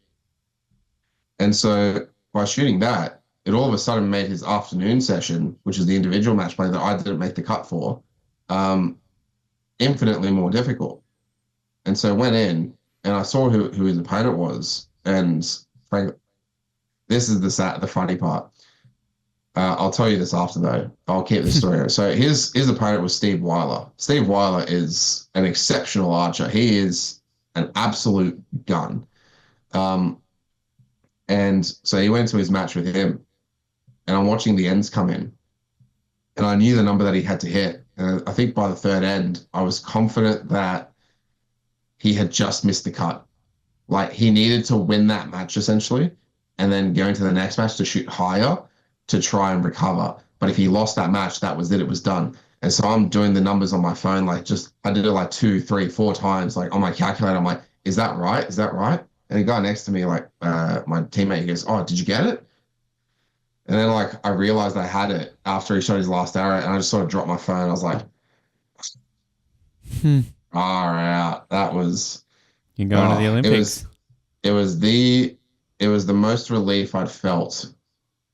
And so by shooting that, it all of a sudden made his afternoon session, which is the individual match play that I didn't make the cut for, infinitely more difficult. And so I went in and I saw who his opponent was. And frankly, this is the funny part. I'll tell you this after, though. I'll keep this story. So his opponent was Steve Weiler. Steve Weiler is an exceptional archer. He is an absolute gun. And so he went to his match with him, and I'm watching the ends come in, and I knew the number that he had to hit. And I think by the third end, I was confident that he had just missed the cut. Like, he needed to win that match, essentially, and then go into the next match to shoot higher to try and recover. But if he lost that match, that was it. It was done. And so I'm doing the numbers on my phone, I did it like 2, 3, 4 times, like on my calculator. I'm like, is that right? Is that right? And the guy next to me, my teammate, he goes, oh, did you get it? And then I realized I had it after he shot his last arrow, and I just sort of dropped my phone. I was like, all right, that was... You're going to the Olympics. It was the most relief I'd felt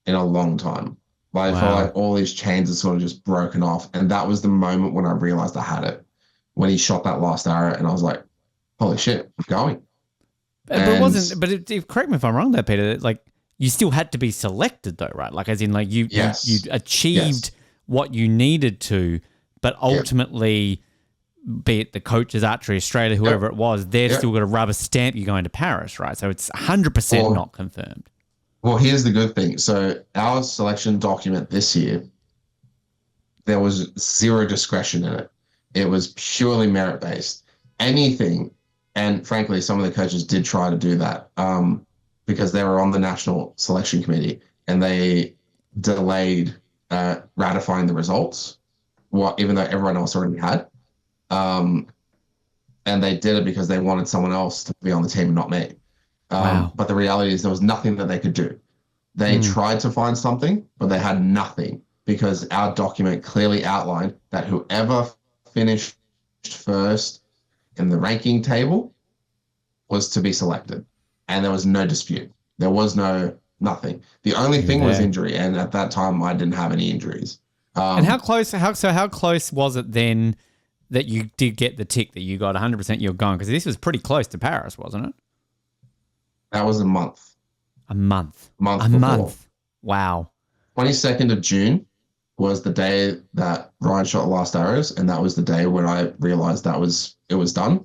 in a long time. I felt like all these chains had sort of just broken off. And that was the moment when I realized I had it. When he shot that last arrow, and I was like, holy shit, I'm going. Correct me if I'm wrong there, Peter, you still had to be selected though, right? As in you achieved what you needed to, but ultimately, be it the coaches, Archery Australia, whoever it was, they've still got to rubber stamp you going to Paris, right? So it's 100% not confirmed. Well, here's the good thing. So our selection document this year, there was zero discretion in it. It was purely merit-based. Anything, and frankly, some of the coaches did try to do that because they were on the national selection committee, and they delayed ratifying the results, even though everyone else already had. And they did it because they wanted someone else to be on the team and not me. But the reality is there was nothing that they could do. They tried to find something, but they had nothing, because our document clearly outlined that whoever finished first in the ranking table was to be see and there was no dispute. There was nothing. The only thing was injury, and at that time I didn't have any injuries. And how close was it then that you did get the tick that you got 100% you're going? Because this was pretty close to Paris, wasn't it? That was a month. A month. Wow. 22nd of June was the day that Ryan shot the last arrows, and that was the day when I realized it was done.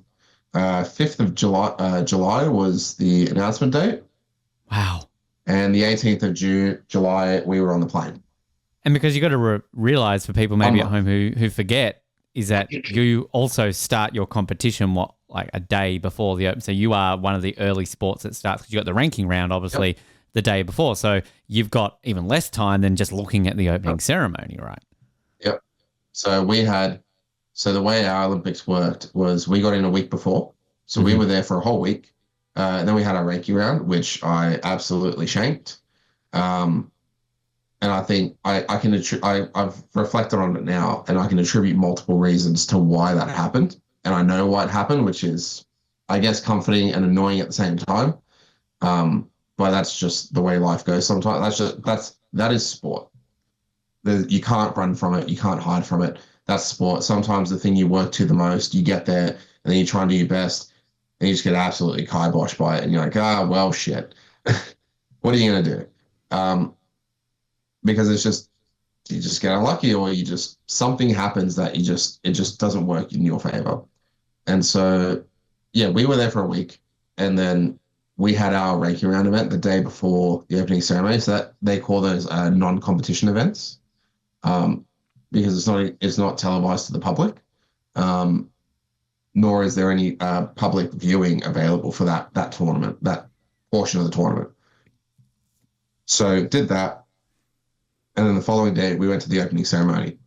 5th of July was the announcement date. Wow. And the 18th of July, we were on the plane. And because you got to realize, for people maybe at home who forget, is that you also start your competition a day before the open. So you are one of the early sports that starts, because you got the ranking round obviously the day before. So you've got even less time than just looking at the opening ceremony, right? Yep. So the way our Olympics worked was we got in a week before. So we were there for a whole week. And then we had our ranking round, which I absolutely shanked. And I think I've reflected on it now, and I can attribute multiple reasons to why that happened. And I know why it happened, which is, I guess, comforting and annoying at the same time. But that's just the way life goes sometimes. That is sport. You can't run from it. You can't hide from it. That's sport. Sometimes the thing you work to the most, you get there, and then you try and do your best, and you just get absolutely kiboshed by it. And you're like, well, shit. What are you going to do? Because you just get unlucky, or something happens that it just doesn't work in your favor. And so, we were there for a week, and then we had our ranking round event the day before the opening ceremony. So that they call those non-competition events, because it's not televised to the public, nor is there any public viewing available for that tournament, that portion of the tournament. So did that. And then the following day, we went to the opening ceremony,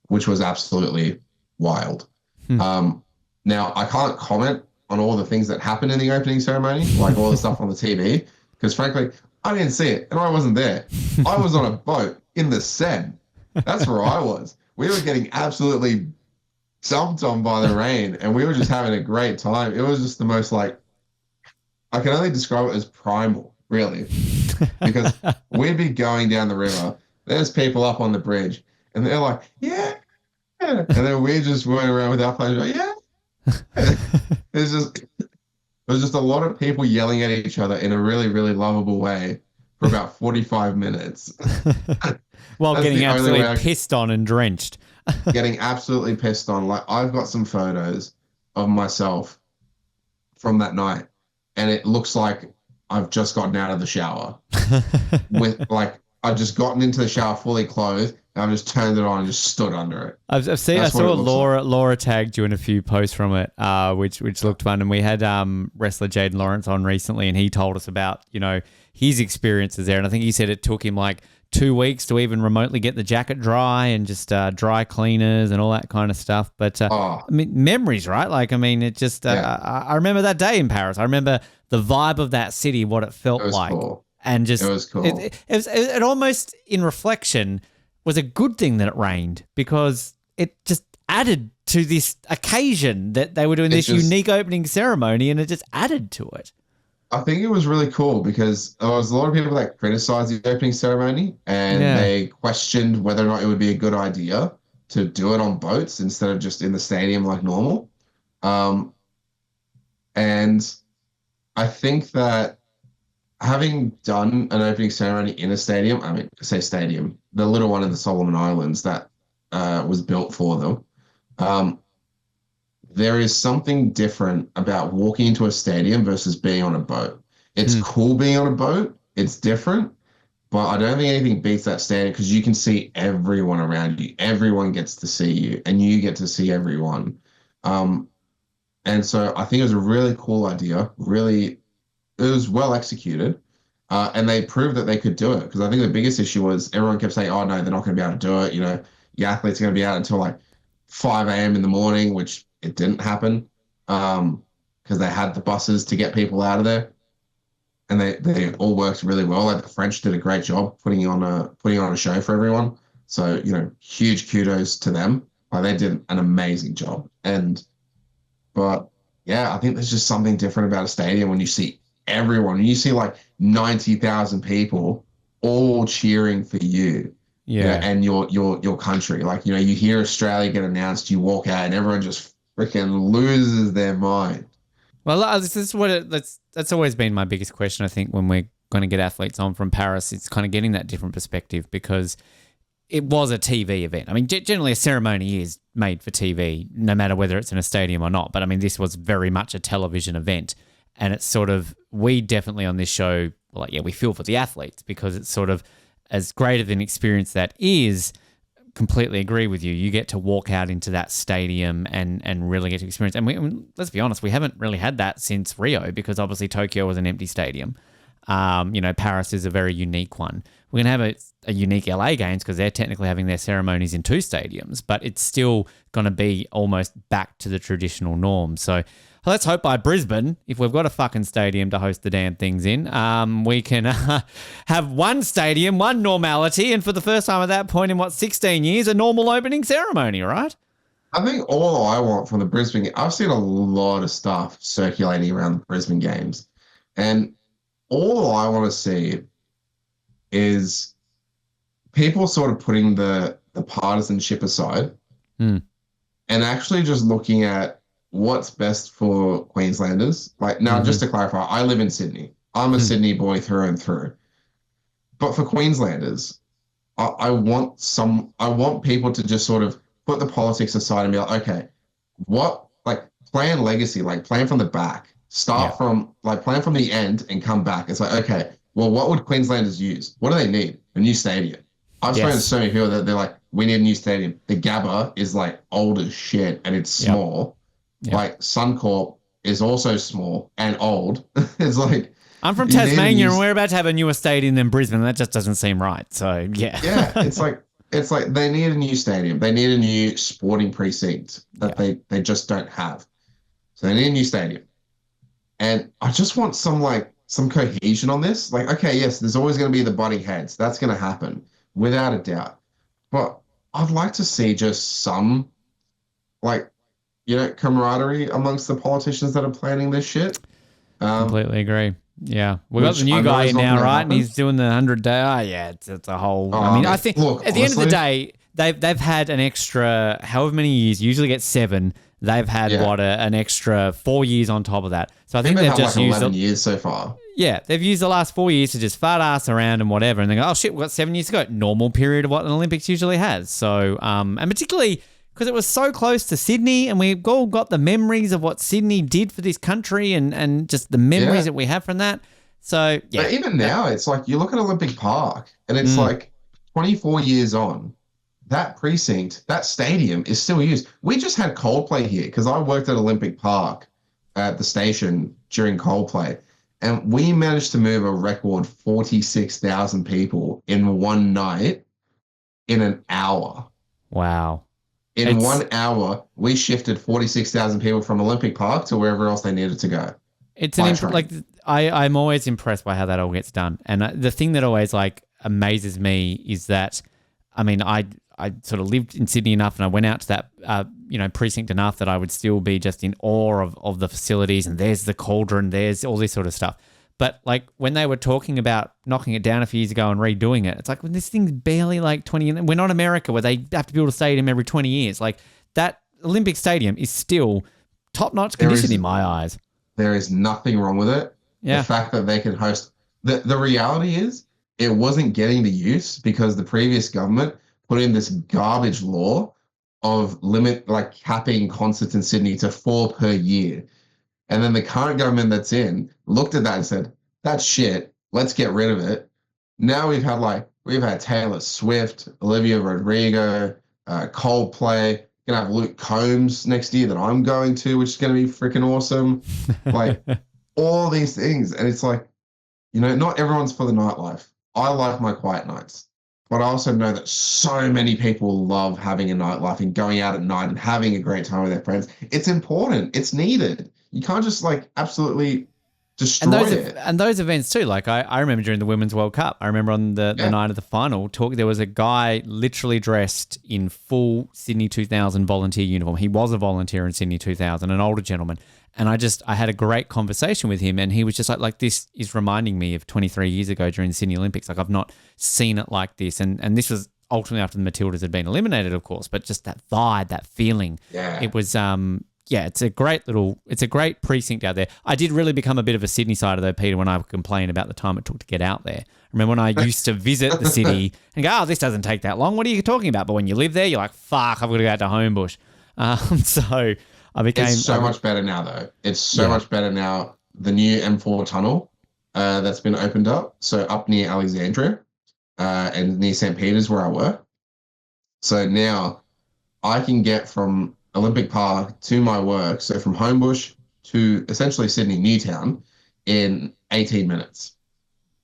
which was absolutely wild. Now, I can't comment on all the things that happened in the opening ceremony, like all the stuff on the TV, because frankly, I didn't see it and I wasn't there. I was on a boat in the Seine. That's where I was. We were getting absolutely dumped on by the rain and we were just having a great time. It was just the most like, I can only describe it as primal, really, because we'd be going down the river. There's people up on the bridge and they're like, yeah. And then we just went around with our players like, yeah. There's just a lot of people yelling at each other in a really, really lovable way for about 45 minutes. While getting absolutely pissed on and drenched. Getting absolutely pissed on. Like, I've got some photos of myself from that night, and it looks like I've just gotten out of the shower. With like, I've just gotten into the shower fully clothed, and I've just turned it on and just stood under it. I saw Laura tagged you in a few posts from it, which looked fun. And we had wrestler Jaden Lawrence on recently, and he told us about, you know, his experiences there. And I think he said it took him like 2 weeks to even remotely get the jacket dry and just dry cleaners and all that kind of stuff. But I mean, memories, right? Like, I mean, it just, I remember that day in Paris. I remember the vibe of that city, what it felt like. Cool. And just, it was cool. It almost, in reflection, was a good thing that it rained, because it just added to this occasion that they were doing this unique opening ceremony, and it just added to it. I think it was really cool because there was a lot of people that criticized the opening ceremony, and they questioned whether or not it would be a good idea to do it on boats instead of just in the stadium like normal. And I think that having done an opening ceremony in a stadium, I mean, say stadium, the little one in the Solomon Islands that was built for them, there is something different about walking into a stadium versus being on a boat. It's cool being on a boat. It's different, but I don't think anything beats that stadium because you can see everyone around you. Everyone gets to see you, and you get to see everyone. And so I think it was a really cool idea. Really, it was well executed, and they proved that they could do it. Because I think the biggest issue was everyone kept saying, "Oh no, they're not going to be able to do it." You know, the athletes are going to be out until like 5 a.m. in the morning, which it didn't happen because they had the buses to get people out of there, and they all worked really well. Like the French did a great job putting on a show for everyone. So, you know, huge kudos to them. Like they did an amazing job. But yeah, I think there's just something different about a stadium when you see everyone. You see like 90,000 people all cheering for you. Yeah, and your country. Like, you know, you hear Australia get announced, you walk out, and everyone just freaking loses their mind. Well, this is that's always been my biggest question. I think when we're going to get athletes on from Paris, it's kind of getting that different perspective, because it was a TV event. I mean, generally a ceremony is made for TV, no matter whether it's in a stadium or not. But I mean, this was very much a television event, and it's sort of, we definitely on this show, like, yeah, we feel for the athletes, because it's sort of, as great of an experience that is, completely agree with you. You get to walk out into that stadium and really get to experience. And let's be honest, we haven't really had that since Rio, because obviously Tokyo was an empty stadium. You know, Paris is a very unique one. We're going to have a unique LA Games because they're technically having their ceremonies in 2 stadiums, but it's still going to be almost back to the traditional norm. So let's hope by Brisbane, if we've got a fucking stadium to host the damn things in, we can have one stadium, one normality, and for the first time at that point in, 16 years, a normal opening ceremony, right? I think all I want from the Brisbane, I've seen a lot of stuff circulating around the Brisbane Games, and all I want to see is people sort of putting the partisanship aside and actually just looking at what's best for Queenslanders. Like, now, just to clarify, I live in Sydney. I'm a Sydney boy through and through. But for Queenslanders, I want people to just sort of put the politics aside and be like, okay, plan legacy, like plan from the back. Start from, like, plan from the end and come back. It's like, okay, well, what would Queenslanders use? What do they need? A new stadium. I've spoken to so many people that they're like, we need a new stadium. The Gabba is like old as shit and it's small. Like Suncorp is also small and old. It's like, I'm from Tasmania and we're about to have a newer stadium than Brisbane. That just doesn't seem right. So yeah, it's like they need a new stadium. They need a new sporting precinct that they just don't have. So they need a new stadium. And I just want some cohesion on this. Like, okay, yes, there's always going to be the butting heads. That's going to happen without a doubt. But I'd like to see just some like, camaraderie amongst the politicians that are planning this shit. Completely agree. Yeah, we got Which the new I know guy is in not now, going to right? And happen. he's doing the 100-day. Oh, yeah, it's a whole. I Oh, mean, I man. think Look, at the end of the honestly, day, they've had an extra however many years. Usually get 7. They've had yeah, an extra 4 years on top of that. So I I think think they've they've had just like used 11 years so far. yeah, they've used the last 4 years to just fart ass around and whatever, and they go, oh shit, we've got 7 years to go. Normal period of what an Olympics usually has. So, and particularly because it was so close to Sydney, and we've all got the memories of what Sydney did for this country, and just the memories Yeah. that we have from that. So yeah, But even now, it's like you look at Olympic Park and it's Mm. like 24 years on, that precinct, that stadium is still used. We just had Coldplay here because I worked at Olympic Park at the station during Coldplay, and we managed to move a record 46,000 people in one night in an hour. wow. In It's 1 hour, we shifted 46,000 people from Olympic Park to wherever else they needed to go. It's By an train. like I'm always impressed by how that all gets done, and the thing that always like amazes me is that, I mean, I sort of lived in Sydney enough, and I went out to that precinct enough that I would still be just in awe of the facilities, and there's the cauldron, there's all this sort of stuff. But like when they were talking about knocking it down a few years ago and redoing it, it's like when this thing's barely like 20. We're not America where they have to build a stadium every 20 years. Like that Olympic Stadium is still top-notch condition in my eyes. There is nothing wrong with it. Yeah. The fact that they can host the reality is it wasn't getting the use because the previous government put in this garbage law of capping concerts in Sydney to 4 per year. And then the current government that's in looked at that and said, that's shit. Let's get rid of it. Now we've had Taylor Swift, Olivia Rodrigo, Coldplay. Gonna have Luke Combs next year that I'm going to, which is gonna be freaking awesome. Like all these things, and it's like, not everyone's for the nightlife. I like my quiet nights, but I also know that so many people love having a nightlife and going out at night and having a great time with their friends. It's important. It's needed. You can't just absolutely destroy it. And those events too. Like I remember during the Women's World Cup, I remember on the night of the final there was a guy literally dressed in full Sydney 2000 volunteer uniform. He was a volunteer in Sydney 2000, an older gentleman. And I had a great conversation with him, and he was just like, this is reminding me of 23 years ago during the Sydney Olympics. Like I've not seen it like this. And this was ultimately after the Matildas had been eliminated, of course, but just that vibe, that feeling. Yeah. It was it's a great precinct out there. I did really become a bit of a Sydney sider though, Peter, when I would complain about the time it took to get out there. I remember when I used to visit the city and go, oh, this doesn't take that long. What are you talking about? But when you live there, you're like, fuck, I've got to go out to Homebush. So I became... It's so much better now, though. It's so much better now. The new M4 tunnel that's been opened up, so up near Alexandria and near St. Peter's where I work. So now I can get from Olympic Park to my work, so from Homebush to essentially Sydney Newtown in 18 minutes.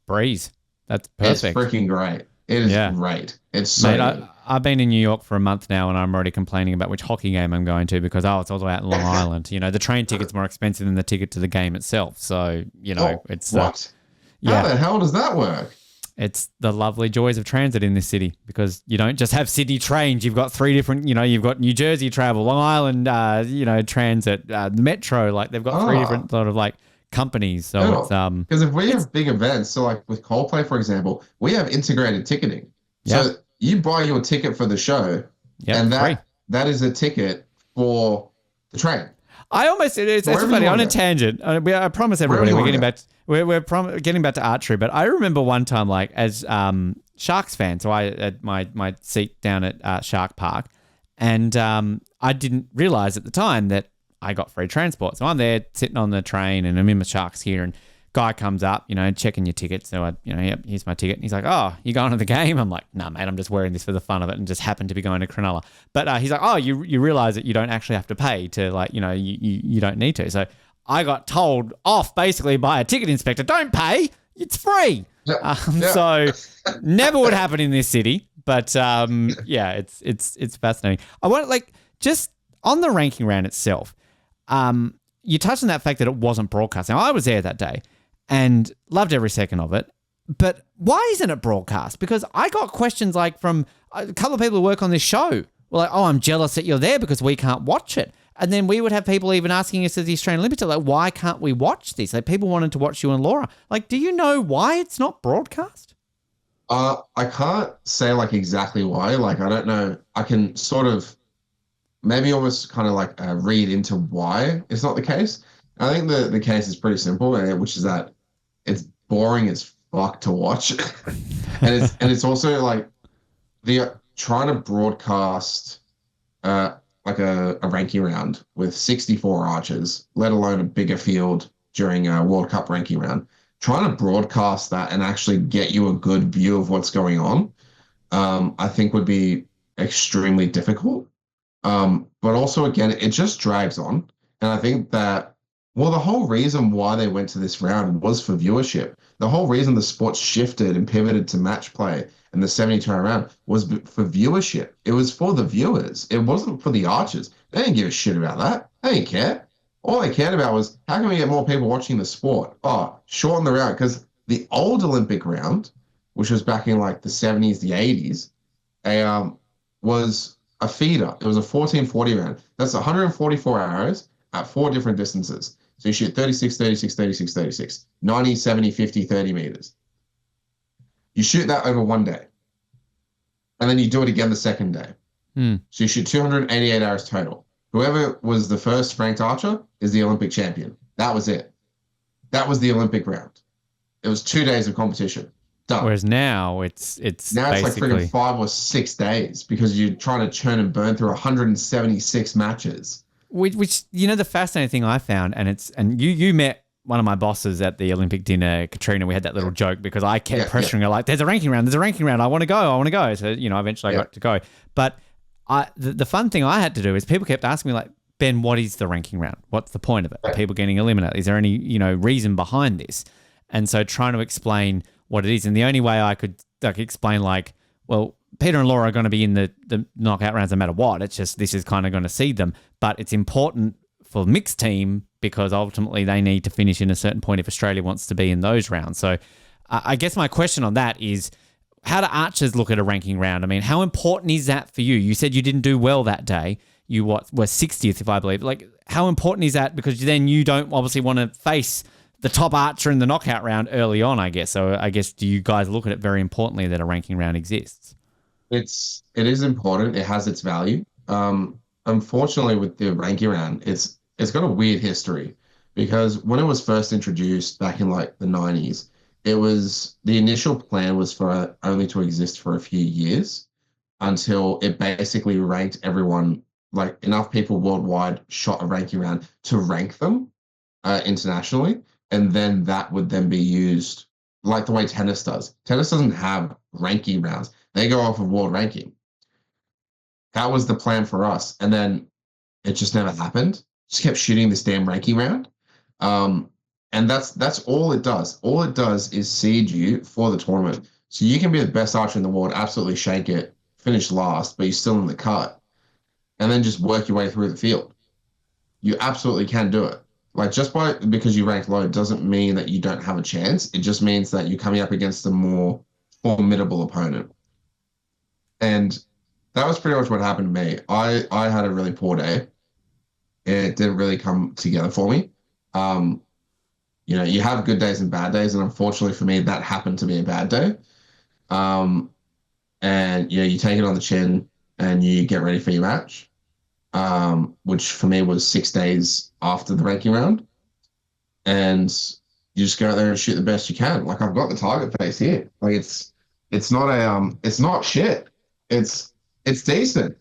Breeze. That's perfect. It's freaking great. It is great. It's so Mate, good. I've been in New York for a month now, and I'm already complaining about which hockey game I'm going to because, it's all out in Long Island. The train ticket's more expensive than the ticket to the game itself. So, it's... what? How the hell does that work? It's the lovely joys of transit in this city because you don't just have Sydney trains. You've got 3 different, you've got New Jersey travel, Long Island, transit, the Metro. Like they've got 3 different sort of like companies. So it's because if we have big events, so like with Coldplay, for example, we have integrated ticketing. So you buy your ticket for the show, and that is a ticket for the train. It's funny on a tangent. I promise everybody we're getting back. We're getting back to archery, but I remember one time, like as Sharks fan, so I had my seat down at Shark Park, and I didn't realize at the time that I got free transport. So I'm there sitting on the train, and I'm in my Sharks gear, and guy comes up, checking your ticket. So I, yep, here's my ticket. And he's like, oh, you going to the game? I'm like, nah, mate, I'm just wearing this for the fun of it and just happened to be going to Cronulla. But he's like, oh, you realize that you don't actually have to pay to you don't need to. So I got told off basically by a ticket inspector, don't pay, it's free. So never would happen in this city. But it's fascinating. I want just on the ranking round itself, you touched on that fact that it wasn't broadcast. Now, I was there that day and loved every second of it. But why isn't it broadcast? Because I got questions like from a couple of people who work on this show. Were like, oh, I'm jealous that you're there because we can't watch it. And then we would have people even asking us as the Australian Olympics, like, why can't we watch this? Like, people wanted to watch you and Laura. Like, do you know why it's not broadcast? I can't say like exactly why. Like, I don't know. I can sort of maybe almost kind of like read into why it's not the case. I think the case is pretty simple, which is that it's boring as fuck to watch, and it's also like the trying to broadcast like a ranking round with 64 archers, let alone a bigger field during a World Cup ranking round. Trying to broadcast that and actually get you a good view of what's going on, I think would be extremely difficult. But also, again, it just drags on. And I think that, well, the whole reason why they went to this round was for viewership. The whole reason the sport shifted and pivoted to match play and the 70-turn round was for viewership. It was for the viewers. It wasn't for the archers. They didn't give a shit about that. They didn't care. All they cared about was, how can we get more people watching the sport? Oh, shorten the round. Because the old Olympic round, which was back in like the 70s, the 80s, was a feeder. It was a 1440 round. That's 144 arrows at 4 different distances. So you shoot 36, 36, 36, 36, 90, 70, 50, 30 meters. You shoot that over one day. And then you do it again the second day. So you shoot 288 arrows total. Whoever was the first ranked archer is the Olympic champion. That was it. That was the Olympic round. It was 2 days of competition. Done. Whereas now it's like freaking 5 or 6 days because you're trying to churn and burn through 176 matches. Which you know, the fascinating thing I found, and you met one of my bosses at the Olympic dinner, Katrina. We had that little joke because I kept pressuring her like, "There's a ranking round. I want to go. So eventually I got to go. But the fun thing I had to do is people kept asking me like, Ben, what is the ranking round? What's the point of it? Are people getting eliminated? Is there any reason behind this? And so trying to explain what it is, and the only way I could explain like, well, Peter and Laura are going to be in the knockout rounds no matter what. It's just this is kind of going to seed them, but it's important for the mixed team because ultimately they need to finish in a certain point if Australia wants to be in those rounds. So I guess my question on that is, how do archers look at a ranking round? I mean, how important is that for you? You said you didn't do well that day. You were 60th, if I believe. Like, how important is that? Because then you don't obviously want to face the top archer in the knockout round early on, I guess. So I guess, do you guys look at it very importantly that a ranking round exists? It is important. It has its value. Unfortunately, with the ranking round, it's got a weird history because when it was first introduced back in like the 90s, the initial plan was for only to exist for a few years until it basically ranked everyone, like enough people worldwide shot a ranking round to rank them internationally. And then that would then be used like the way tennis does. Tennis doesn't have ranking rounds. They go off of world ranking. That was the plan for us. And then it just never happened. Just kept shooting this damn ranking round. And that's all it does. All it does is seed you for the tournament. So you can be the best archer in the world, absolutely shake it, finish last, but you're still in the cut. And then just work your way through the field. You absolutely can do it. Like because you rank low doesn't mean that you don't have a chance. It just means that you're coming up against a more formidable opponent. And that was pretty much what happened to me. I had a really poor day. It didn't really come together for me. You have good days and bad days, and unfortunately for me, that happened to be a bad day. And you take it on the chin and you get ready for your match, which for me was 6 days after the ranking round. And you just go out there and shoot the best you can. Like, I've got the target face here. Like, it's not shit. It's decent.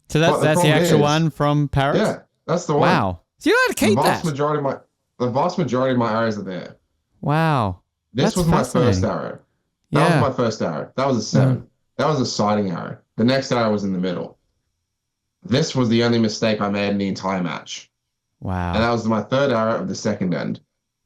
So that's the actual one from Paris? Yeah, that's the one. Wow. So you don't have to keep that. The vast majority of my arrows are there. Wow. This was my first arrow. That was my first arrow. That was a 7. That was a sighting arrow. The next arrow was in the middle. This was the only mistake I made in the entire match. Wow. And that was my third arrow of the second end.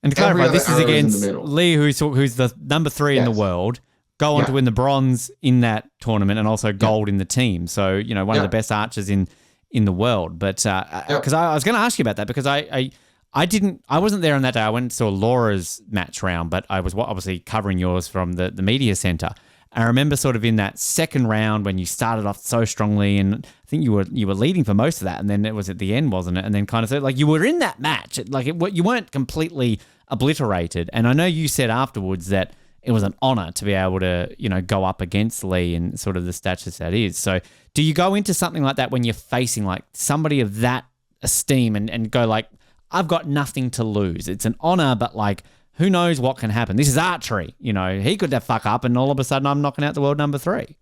And to clarify, this is against Lee, who's the number 3 in the world, go on to win the bronze in that tournament and also gold in the team. So, one of the best archers in the world. But because I was going to ask you about that because I I wasn't there on that day. I went and saw Laura's match round, but I was obviously covering yours from the media center. I remember sort of in that second round when you started off so strongly, and I think you were leading for most of that, and then it was at the end, wasn't it? And then kind of said like you were in that match, you weren't completely obliterated. And I know you said afterwards that it was an honor to be able to, go up against Lee and sort of the status that is. So do you go into something like that when you're facing like somebody of that esteem and go like, I've got nothing to lose. It's an honor, but like, who knows what can happen? This is archery. He could have fuck up and all of a sudden I'm knocking out the world number 3.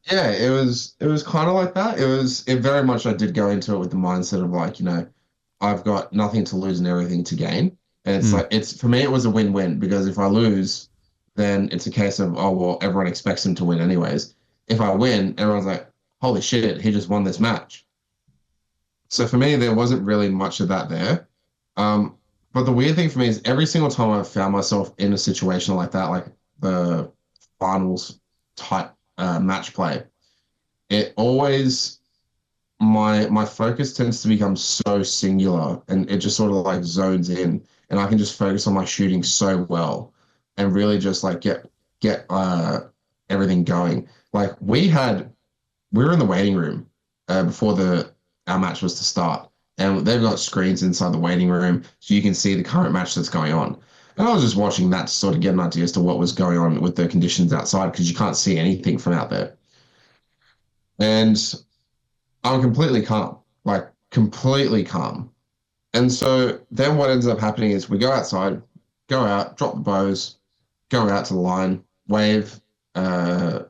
Yeah, it was kind of like that. It very much, I did go into it with the mindset of like, I've got nothing to lose and everything to gain. And it's like, for me, it was a win-win, because if I lose, then it's a case of, oh, well, everyone expects him to win anyways. If I win, everyone's like, holy shit, he just won this match. So for me, there wasn't really much of that there. But the weird thing for me is every single time I've found myself in a situation like that, like the finals type match play, it always, my focus tends to become so singular, and it just sort of like zones in, and I can just focus on my shooting so well and really just like get everything going. Like we were in the waiting room before our match was to start, and they've got screens inside the waiting room so you can see the current match that's going on. And I was just watching that to sort of get an idea as to what was going on with the conditions outside, because you can't see anything from out there. And I'm completely calm, like completely calm. And so then what ends up happening is we go outside, go out, drop the bows, go out to the line, wave, get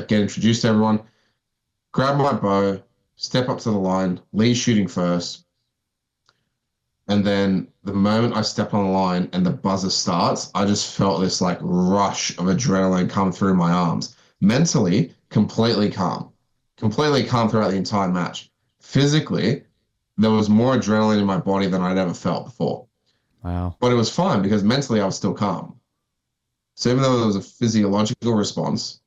introduced to everyone, grab my bow, step up to the line, Lee's shooting first. And then the moment I step on the line and the buzzer starts, I just felt this like rush of adrenaline come through my arms. Mentally, completely calm throughout the entire match. Physically, there was more adrenaline in my body than I'd ever felt before. Wow. But it was fine because mentally I was still calm. So even though there was a physiological response,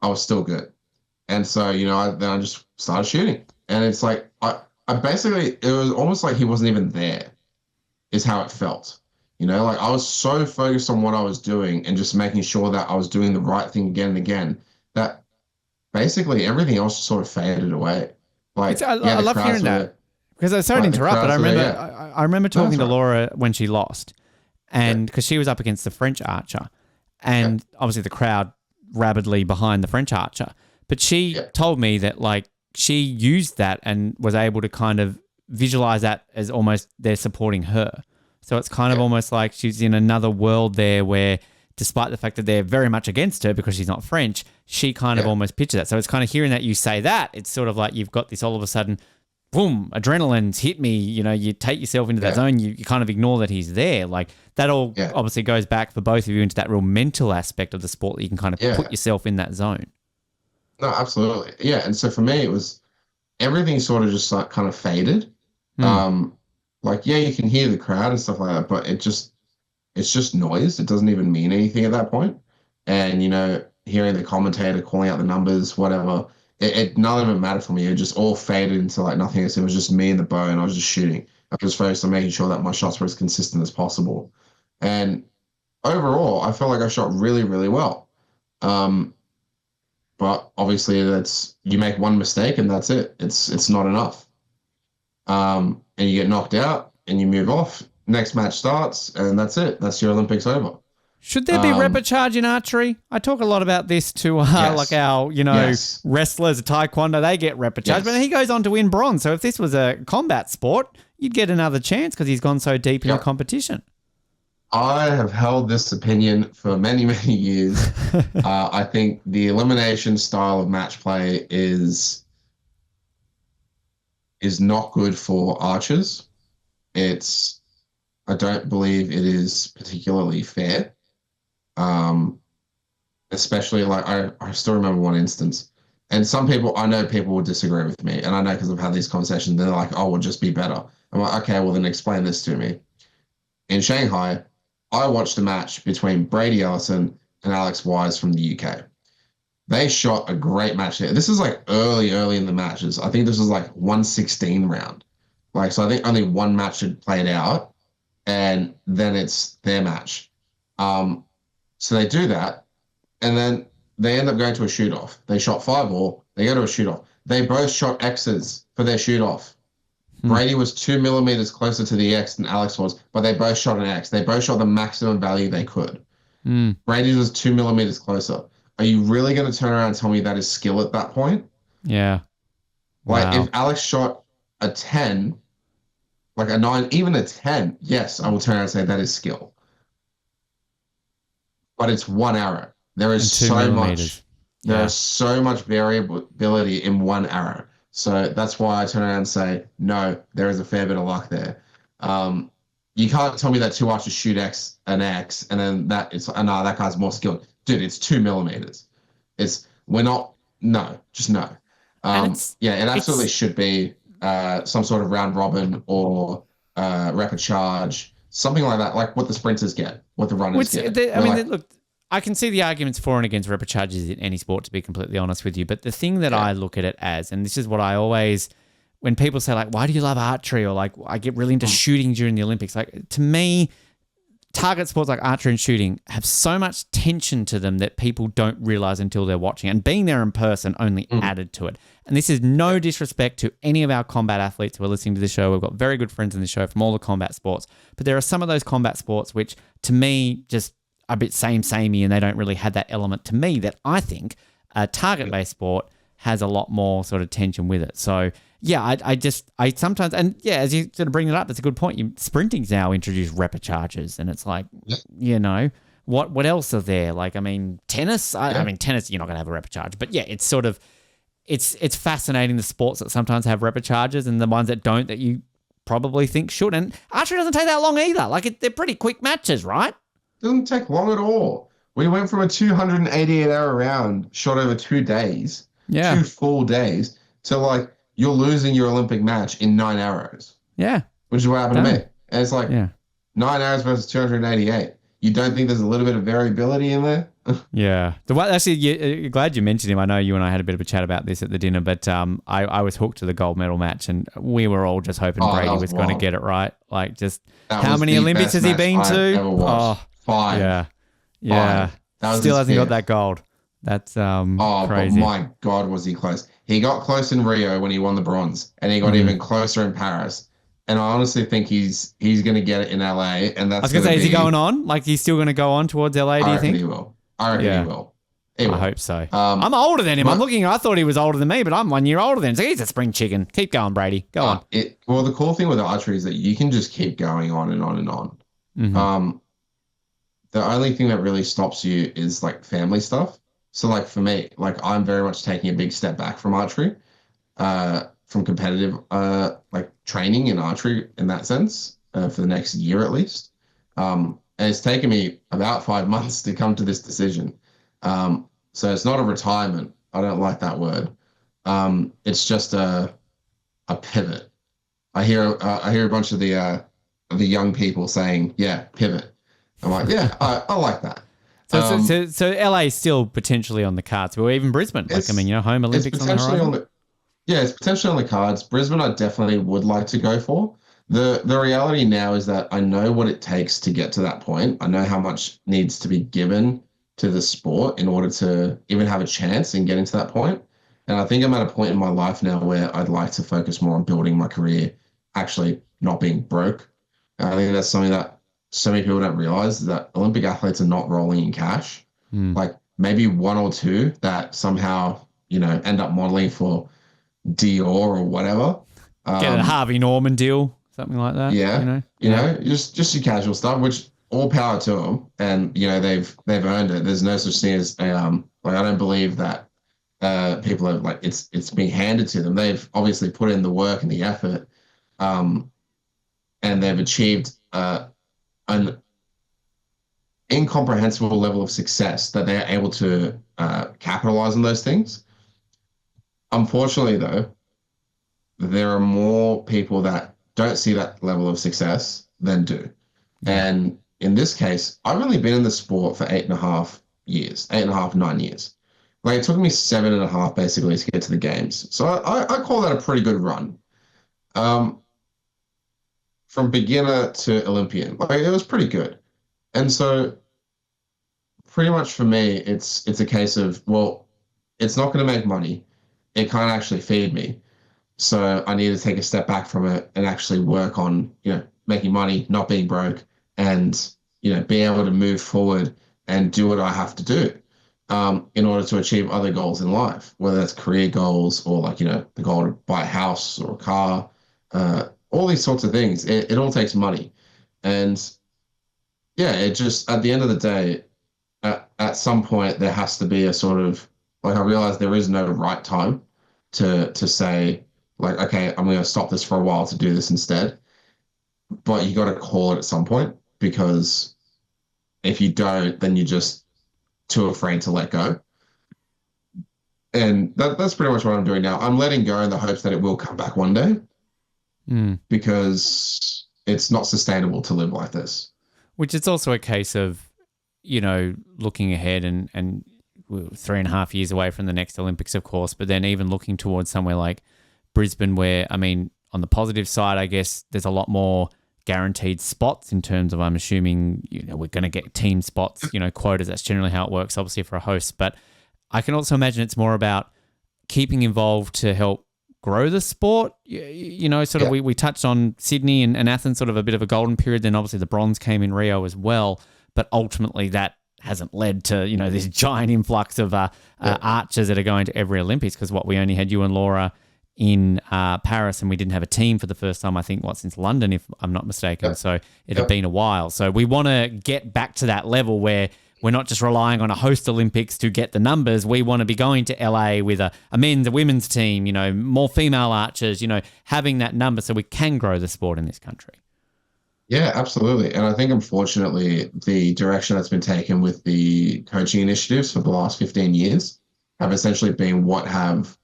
I was still good. And so, then I just started shooting. And it's like, I basically, it was almost like he wasn't even there, is how it felt. Like I was so focused on what I was doing and just making sure that I was doing the right thing again and again, that basically everything else just sort of faded away. Like, I love hearing that. Because I sorry to interrupt, but I remember talking to Laura when she lost, and because she was up against the French archer, and obviously the crowd rabidly behind the French archer. But she told me that like she used that and was able to kind of visualize that as almost they're supporting her. So it's kind of almost like she's in another world there where, despite the fact that they're very much against her because she's not French, she kind of almost pictures that. So it's kind of hearing that you say that, it's sort of like you've got this all of a sudden, boom, adrenaline's hit me. You take yourself into that zone. You kind of ignore that he's there. Like that all obviously goes back for both of you into that real mental aspect of the sport that you can kind of put yourself in that zone. No, absolutely. Yeah. And so for me, it was everything sort of just like kind of faded. You can hear the crowd and stuff like that, but it's just noise. It doesn't even mean anything at that point. And, hearing the commentator calling out the numbers, whatever, none of it mattered for me. It just all faded into like nothing else. It was just me and the bow, and I was just shooting. I was focused on making sure that my shots were as consistent as possible. And overall, I felt like I shot really, really well. But obviously you make one mistake and that's it. It's not enough. And you get knocked out and you move off. Next match starts and that's it. That's your Olympics over. Should there be repechage in archery? I talk a lot about this to like our, wrestlers, taekwondo, they get repechage, but he goes on to win bronze. So if this was a combat sport, you'd get another chance because he's gone so deep in the competition. I have held this opinion for many, many years. I think the elimination style of match play is not good for archers. I don't believe it is particularly fair. Especially like I still remember one instance, and I know people will disagree with me, and I know because I've had these conversations, they're like, oh, we'll just be better. I'm like, okay, well then explain this to me. In Shanghai, I watched a match between Brady Ellison and Alex Wise from the UK. They shot a great match there. This is like early in the matches. I think this was like 116 round. Like, so I think only one match had played out, and then it's their match. So they do that, and then they end up going to a shoot off. They shot 5-all. They go to a shoot off. They both shot X's for their shoot off. Brady was 2 millimeters closer to the X than Alex was, but they both shot an X. They both shot the maximum value they could. Brady was 2 millimeters closer. Are you really going to turn around and tell me that is skill at that point? Yeah. Like, Wow. if Alex shot a 10, like a 9, even a 10, yes, I will turn around and say that is skill. But it's one arrow. There is And 2 so millimeters. much. There is so much variability in one arrow. So that's why I turn around and say, no, there is a fair bit of luck there. You can't tell me that two archers shoot an X, and then that it's no, that guy's more skilled. Dude, it's 2 millimeters. We're not, no, just no. Yeah, it absolutely should be some sort of round robin or repechage, something like that, like what the sprinters get, what the runners get. Look, I can see the arguments for and against repechages in any sport, to be completely honest with you. But the thing that I look at it as, and this is what I always, when people say, like, why do you love archery? Or like, I get really into shooting during the Olympics. Like, to me, target sports like archery and shooting have so much tension to them that people don't realize until they're watching. And being there in person only added to it. And this is no disrespect to any of our combat athletes who are listening to the show. We've got very good friends in the show from all the combat sports. But there are some of those combat sports which, to me, just a bit samey, and they don't really have that element to me that I think a target-based sport has a lot more sort of tension with it. So, yeah, I sometimes, and yeah, as you sort of bring it up, that's a good point. Sprinting's now introduced repechages, and it's like, you know, what else are there? Like, I mean, tennis, I mean, tennis, you're not going to have a repechage, but yeah, it's sort of, it's fascinating, the sports that sometimes have repechages and the ones that don't, that you probably think should. And archery doesn't take that long either. Like, they're pretty quick matches, right? Doesn't take long at all. We went from a 288-hour round shot over 2 days, 2 full days, to like you're losing your Olympic match in 9 arrows. Yeah. Which is what happened to me. And it's like 9 arrows versus 288. You don't think there's a little bit of variability in there? Yeah. Actually, glad you mentioned him. I know you and I had a bit of a chat about this at the dinner, but I was hooked to the gold medal match, and we were all just hoping Brady was going to get it right. Like, just how many Olympics has he been to? Oh, 5. Yeah. Still hasn't got that gold. That's crazy. But my God, was he close. He got close in Rio when he won the bronze, and he got even closer in Paris. And I honestly think he's going to get it in LA. And that's, I was going to say, is he going on? Like, he's still going to go on towards LA, do you think? I reckon he will. I hope so. I'm older than him. I thought he was older than me, but I'm 1 year older than him. So he's a spring chicken. Keep going, Brady. Go on. Well, the cool thing with archery is that you can just keep going on and on and on. The only thing that really stops you is like family stuff. So like for me, like I'm very much taking a big step back from archery, from competitive like training in archery in that sense, for the next year at least. And it's taken me about 5 months to come to this decision. So it's not a retirement. I don't like that word. It's just a pivot. I hear a bunch of the young people saying, "Yeah, pivot." I'm like, yeah, I like that. So LA is still potentially on the cards, or even Brisbane. Like, I mean, home Olympics on the horizon. It's potentially on the cards. Brisbane, I definitely would like to go for. The reality now is that I know what it takes to get to that point. I know how much needs to be given to the sport in order to even have a chance in getting to that point. And I think I'm at a point in my life now where I'd like to focus more on building my career, actually not being broke. And I think that's something that so many people don't realize, is that Olympic athletes are not rolling in cash. Like maybe one or two that somehow, end up modeling for Dior or whatever. Get a Harvey Norman deal, something like that. Yeah. Just your casual stuff, which all power to them. And, they've earned it. There's no such thing as, I don't believe that people have, like, it's being handed to them. They've obviously put in the work and the effort, and they've achieved an incomprehensible level of success that they're able to capitalize on those things. Unfortunately, though, there are more people that don't see that level of success than do. And in this case, I've only been in the sport for 8.5 years, 9 years. Like, it took me 7.5 basically to get to the games. So I call that a pretty good run. from beginner to Olympian. Like it was pretty good. And so pretty much for me, it's a case of, well, it's not going to make money. It can't actually feed me. So I need to take a step back from it and actually work on, making money, not being broke, and, being able to move forward and do what I have to do in order to achieve other goals in life, whether that's career goals or like, the goal to buy a house or a car, all these sorts of things. It all takes money. And yeah, it just, at the end of the day, at some point there has to be a sort of, like, I realize there is no right time to say, like, okay, I'm going to stop this for a while to do this instead. But you got to call it at some point, because if you don't, then you're just too afraid to let go. And that's pretty much what I'm doing now. I'm letting go in the hopes that it will come back one day, because it's not sustainable to live like this. Which is also a case of, looking ahead and we're 3.5 years away from the next Olympics, of course, but then even looking towards somewhere like Brisbane where, I mean, on the positive side, I guess there's a lot more guaranteed spots in terms of, I'm assuming, we're going to get team spots, quotas. That's generally how it works, obviously, for a host. But I can also imagine it's more about keeping involved to help grow the sport. We touched on Sydney and Athens, sort of a bit of a golden period. Then obviously the bronze came in Rio as well. But ultimately that hasn't led to, this giant influx of archers that are going to every Olympics, because we only had you and Laura in Paris, and we didn't have a team for the first time, I think, since London, if I'm not mistaken. So it had been a while. So we want to get back to that level where we're not just relying on a host Olympics to get the numbers. We want to be going to LA with a men's, a women's team, more female archers, having that number so we can grow the sport in this country. Yeah, absolutely. And I think, unfortunately, the direction that's been taken with the coaching initiatives for the last 15 years have essentially been what have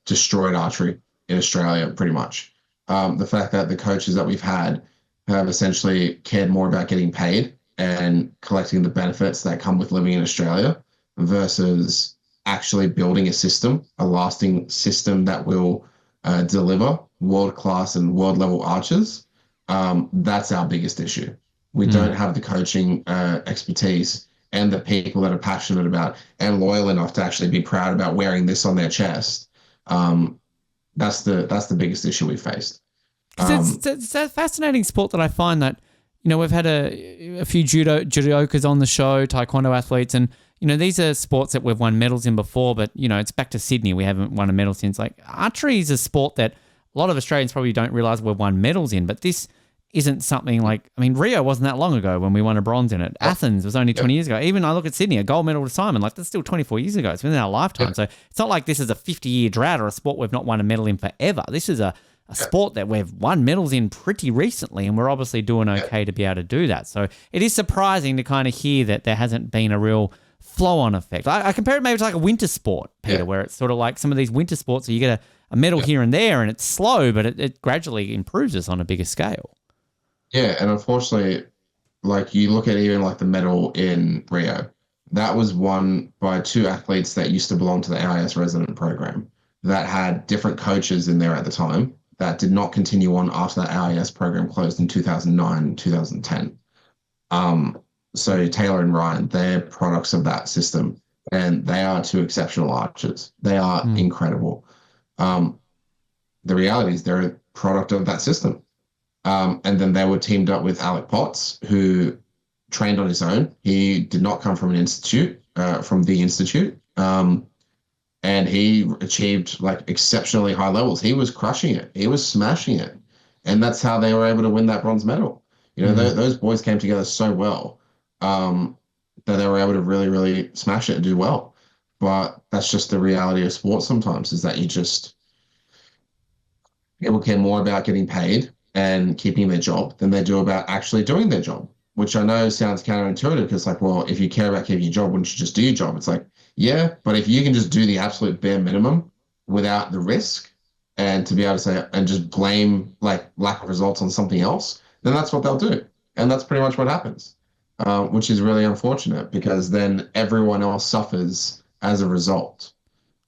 destroyed archery in Australia, pretty much. The fact that the coaches that we've had have essentially cared more about getting paid and collecting the benefits that come with living in Australia versus actually building a system, a lasting system that will deliver world-class and world-level archers. That's our biggest issue. We don't have the coaching expertise and the people that are passionate about and loyal enough to actually be proud about wearing this on their chest. That's the biggest issue we faced. It's a fascinating sport that I find that, we've had a few judokas on the show, taekwondo athletes, and, these are sports that we've won medals in before, but, it's back to Sydney. We haven't won a medal since. Like, archery is a sport that a lot of Australians probably don't realise we've won medals in, but this isn't something like, Rio wasn't that long ago when we won a bronze in it. Athens was only 20 years ago. Even I look at Sydney, a gold medal to Simon, like that's still 24 years ago. It's within our lifetime. So it's not like this is a 50-year drought or a sport we've not won a medal in forever. This is a sport that we've won medals in pretty recently, and we're obviously doing okay to be able to do that. So it is surprising to kind of hear that there hasn't been a real flow-on effect. I compare it maybe to like a winter sport, Peter, where it's sort of like some of these winter sports where you get a medal here and there, and it's slow, but it gradually improves us on a bigger scale. Yeah, and unfortunately, like you look at even like the medal in Rio, that was won by two athletes that used to belong to the AIS resident program that had different coaches in there at the time that did not continue on after that AIS program closed in 2009, 2010. So Taylor and Ryan, they're products of that system, and they are two exceptional archers. They are incredible. The reality is they're a product of that system. And then they were teamed up with Alec Potts, who trained on his own. He did not come from an institute, from the institute. And he achieved like exceptionally high levels. He was crushing it. He was smashing it. And that's how they were able to win that bronze medal. Those boys came together so well that they were able to really, really smash it and do well. But that's just the reality of sports sometimes, is that people care more about getting paid and keeping their job than they do about actually doing their job, which I know sounds counterintuitive, because like, well, if you care about keeping your job, wouldn't you just do your job? It's like, yeah, but if you can just do the absolute bare minimum without the risk and to be able to say, and just blame like lack of results on something else, then that's what they'll do. And that's pretty much what happens, which is really unfortunate, because then everyone else suffers as a result.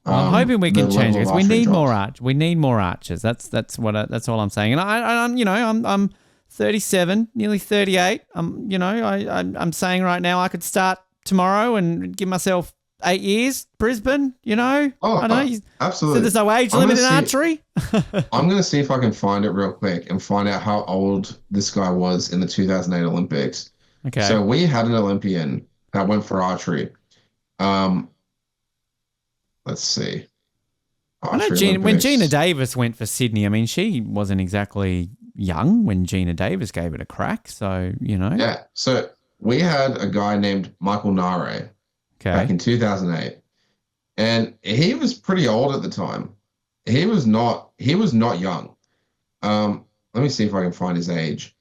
Well, I'm hoping we the can change level it of because we archery need drops. more arch. We need more archers. That's all I'm saying. And I'm 37, nearly 38. I'm saying right now I could start tomorrow and give myself 8 years. Brisbane, I don't know. Absolutely. So there's no age limit in archery. I'm going to see if I can find it real quick and find out how old this guy was in the 2008 Olympics. Okay. So we had an Olympian that went for archery. Let's see. I know Archery when Olympics. Gina Davis went for Sydney, I mean, she wasn't exactly young when Gina Davis gave it a crack. So, Yeah. So we had a guy named Michael Nare back Okay. in 2008, and he was pretty old at the time. He was not young. Let me see if I can find his age.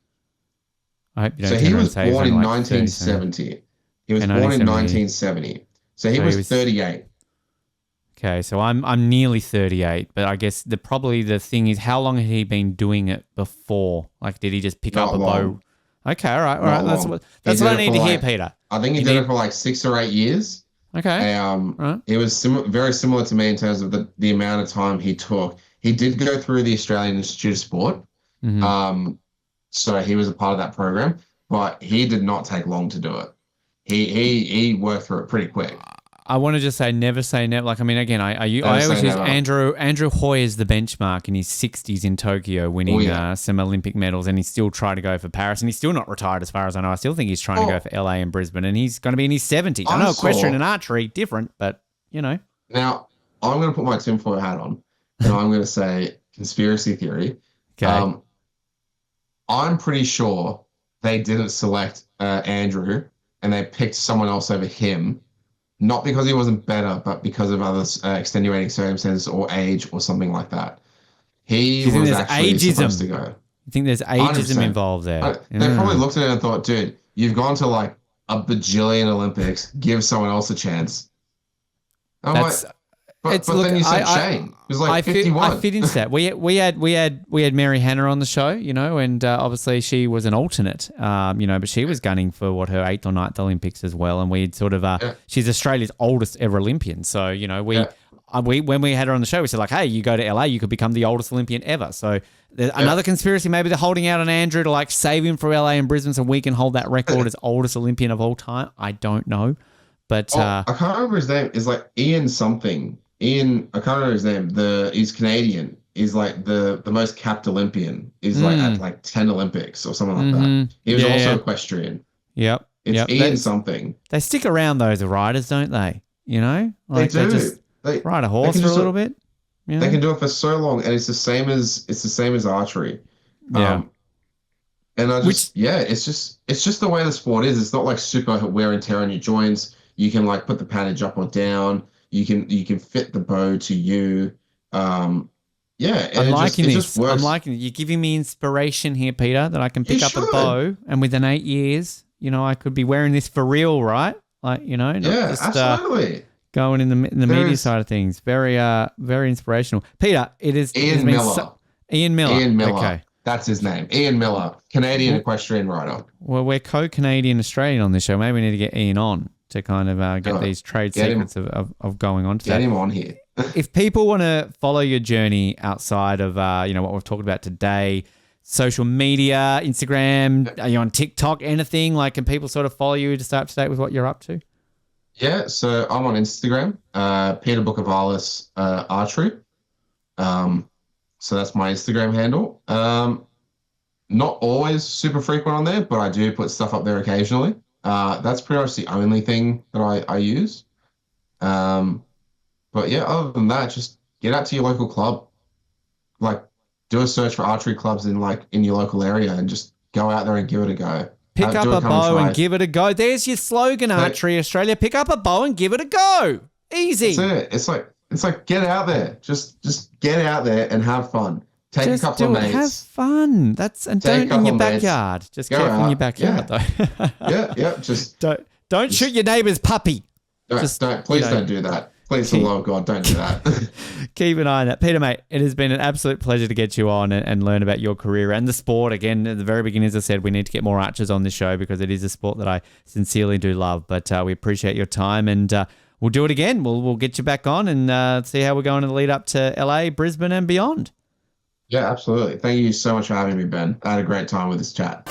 I hope you don't So turn he around and was say he's born only in like 37. 1970. He was In born in 1970. 1970. So he was 38. Okay, so I'm nearly 38, but I guess the thing is, how long had he been doing it before? Like, did he just pick up Not a long. bow? Okay, all right. Not That's long. what He did I it need for to hear, like- Peter. I think he did it for like 6 or 8 years. Okay. Right. It was very similar to me in terms of the amount of time he took. He did go through the Australian Institute of Sport. Mhm. So he was a part of that program, but he did not take long to do it. He worked through it pretty quick. I want to just say never say never. Like, I mean, again, I always say use never. Andrew Hoy as the benchmark in his 60s in Tokyo, winning some Olympic medals, and he's still trying to go for Paris, and he's still not retired as far as I know. I still think he's trying to go for LA and Brisbane, and he's going to be in his 70s. I know equestrian and archery, different, but, Now, I'm going to put my tinfoil hat on, and I'm going to say conspiracy theory. Okay. I'm pretty sure they didn't select Andrew, and they picked someone else over him. Not because he wasn't better, but because of other extenuating circumstances or age or something like that. He Do you think was there's actually ageism? supposed to go. You think there's ageism 100%. involved there? They probably looked at it and thought, dude, you've gone to like a bajillion Olympics. Give someone else a chance. I'm That's like, but then you said Shane. He was like 51. I fit into that. We had Mary Hannah on the show, and obviously she was an alternate, but she was gunning for her 8th or 9th Olympics as well, and we'd sort of she's Australia's oldest ever Olympian. So when we had her on the show, we said like, hey, you go to LA, you could become the oldest Olympian ever. So there's another conspiracy. Maybe they're holding out on Andrew to like save him for LA and Brisbane, so we can hold that record as oldest Olympian of all time. I don't know, but I can't remember his name. It's like Ian something. I can't remember his name. He's Canadian. He's like the most capped Olympian. He's like at like 10 Olympics or something like that. He was also equestrian. Yep. It's Ian something. They stick around, those riders, don't they? Like they do. They just ride a horse for a little bit. They can do it for so long, and it's the same as archery. Yeah. And it's just the way the sport is. It's not like super wear and tear on your joints. You can like put the poundage up or down. You can fit the bow to you. And I'm liking this. Just works. I'm liking it. You're giving me inspiration here, Peter, that I can pick up a bow, and within 8 years, I could be wearing this for real, right? Like, not just absolutely. Going in the media side of things. Very very inspirational. Peter, it is Ian Miller. Ian Miller. Ian Miller. Okay. That's his name. Ian Miller, Canadian equestrian rider. Well, we're co-Canadian Australian on this show. Maybe we need to get Ian on to kind of get these trade secrets of going on to that. Get him on here. If people want to follow your journey outside of what we've talked about today, social media, Instagram, are you on TikTok, anything? Like, can people sort of follow you to stay up to date with what you're up to? Yeah, so I'm on Instagram, Peter Boukouvalas archery. So that's my Instagram handle. Not always super frequent on there, but I do put stuff up there occasionally. That's pretty much the only thing that I use. But yeah, other than that, just get out to your local club. Like, do a search for archery clubs in your local area and just go out there and give it a go. Pick up a bow and give it a go. There's your slogan, Archery Australia. Pick up a bow and give it a go. Easy. That's it. It's like get out there. Just get out there and have fun. Take a couple of mates. Have fun. Don't in your backyard. Just careful in your backyard, though. yeah. Just don't shoot your neighbour's puppy. Please don't do that. Please, for the love of God, don't do that. Keep an eye on that. Peter, mate, it has been an absolute pleasure to get you on and learn about your career and the sport. Again, at the very beginning, as I said, we need to get more archers on this show because it is a sport that I sincerely do love. But we appreciate your time and we'll do it again. We'll get you back on and see how we're going in the lead up to LA, Brisbane, and beyond. Yeah, absolutely. Thank you so much for having me, Ben. I had a great time with this chat.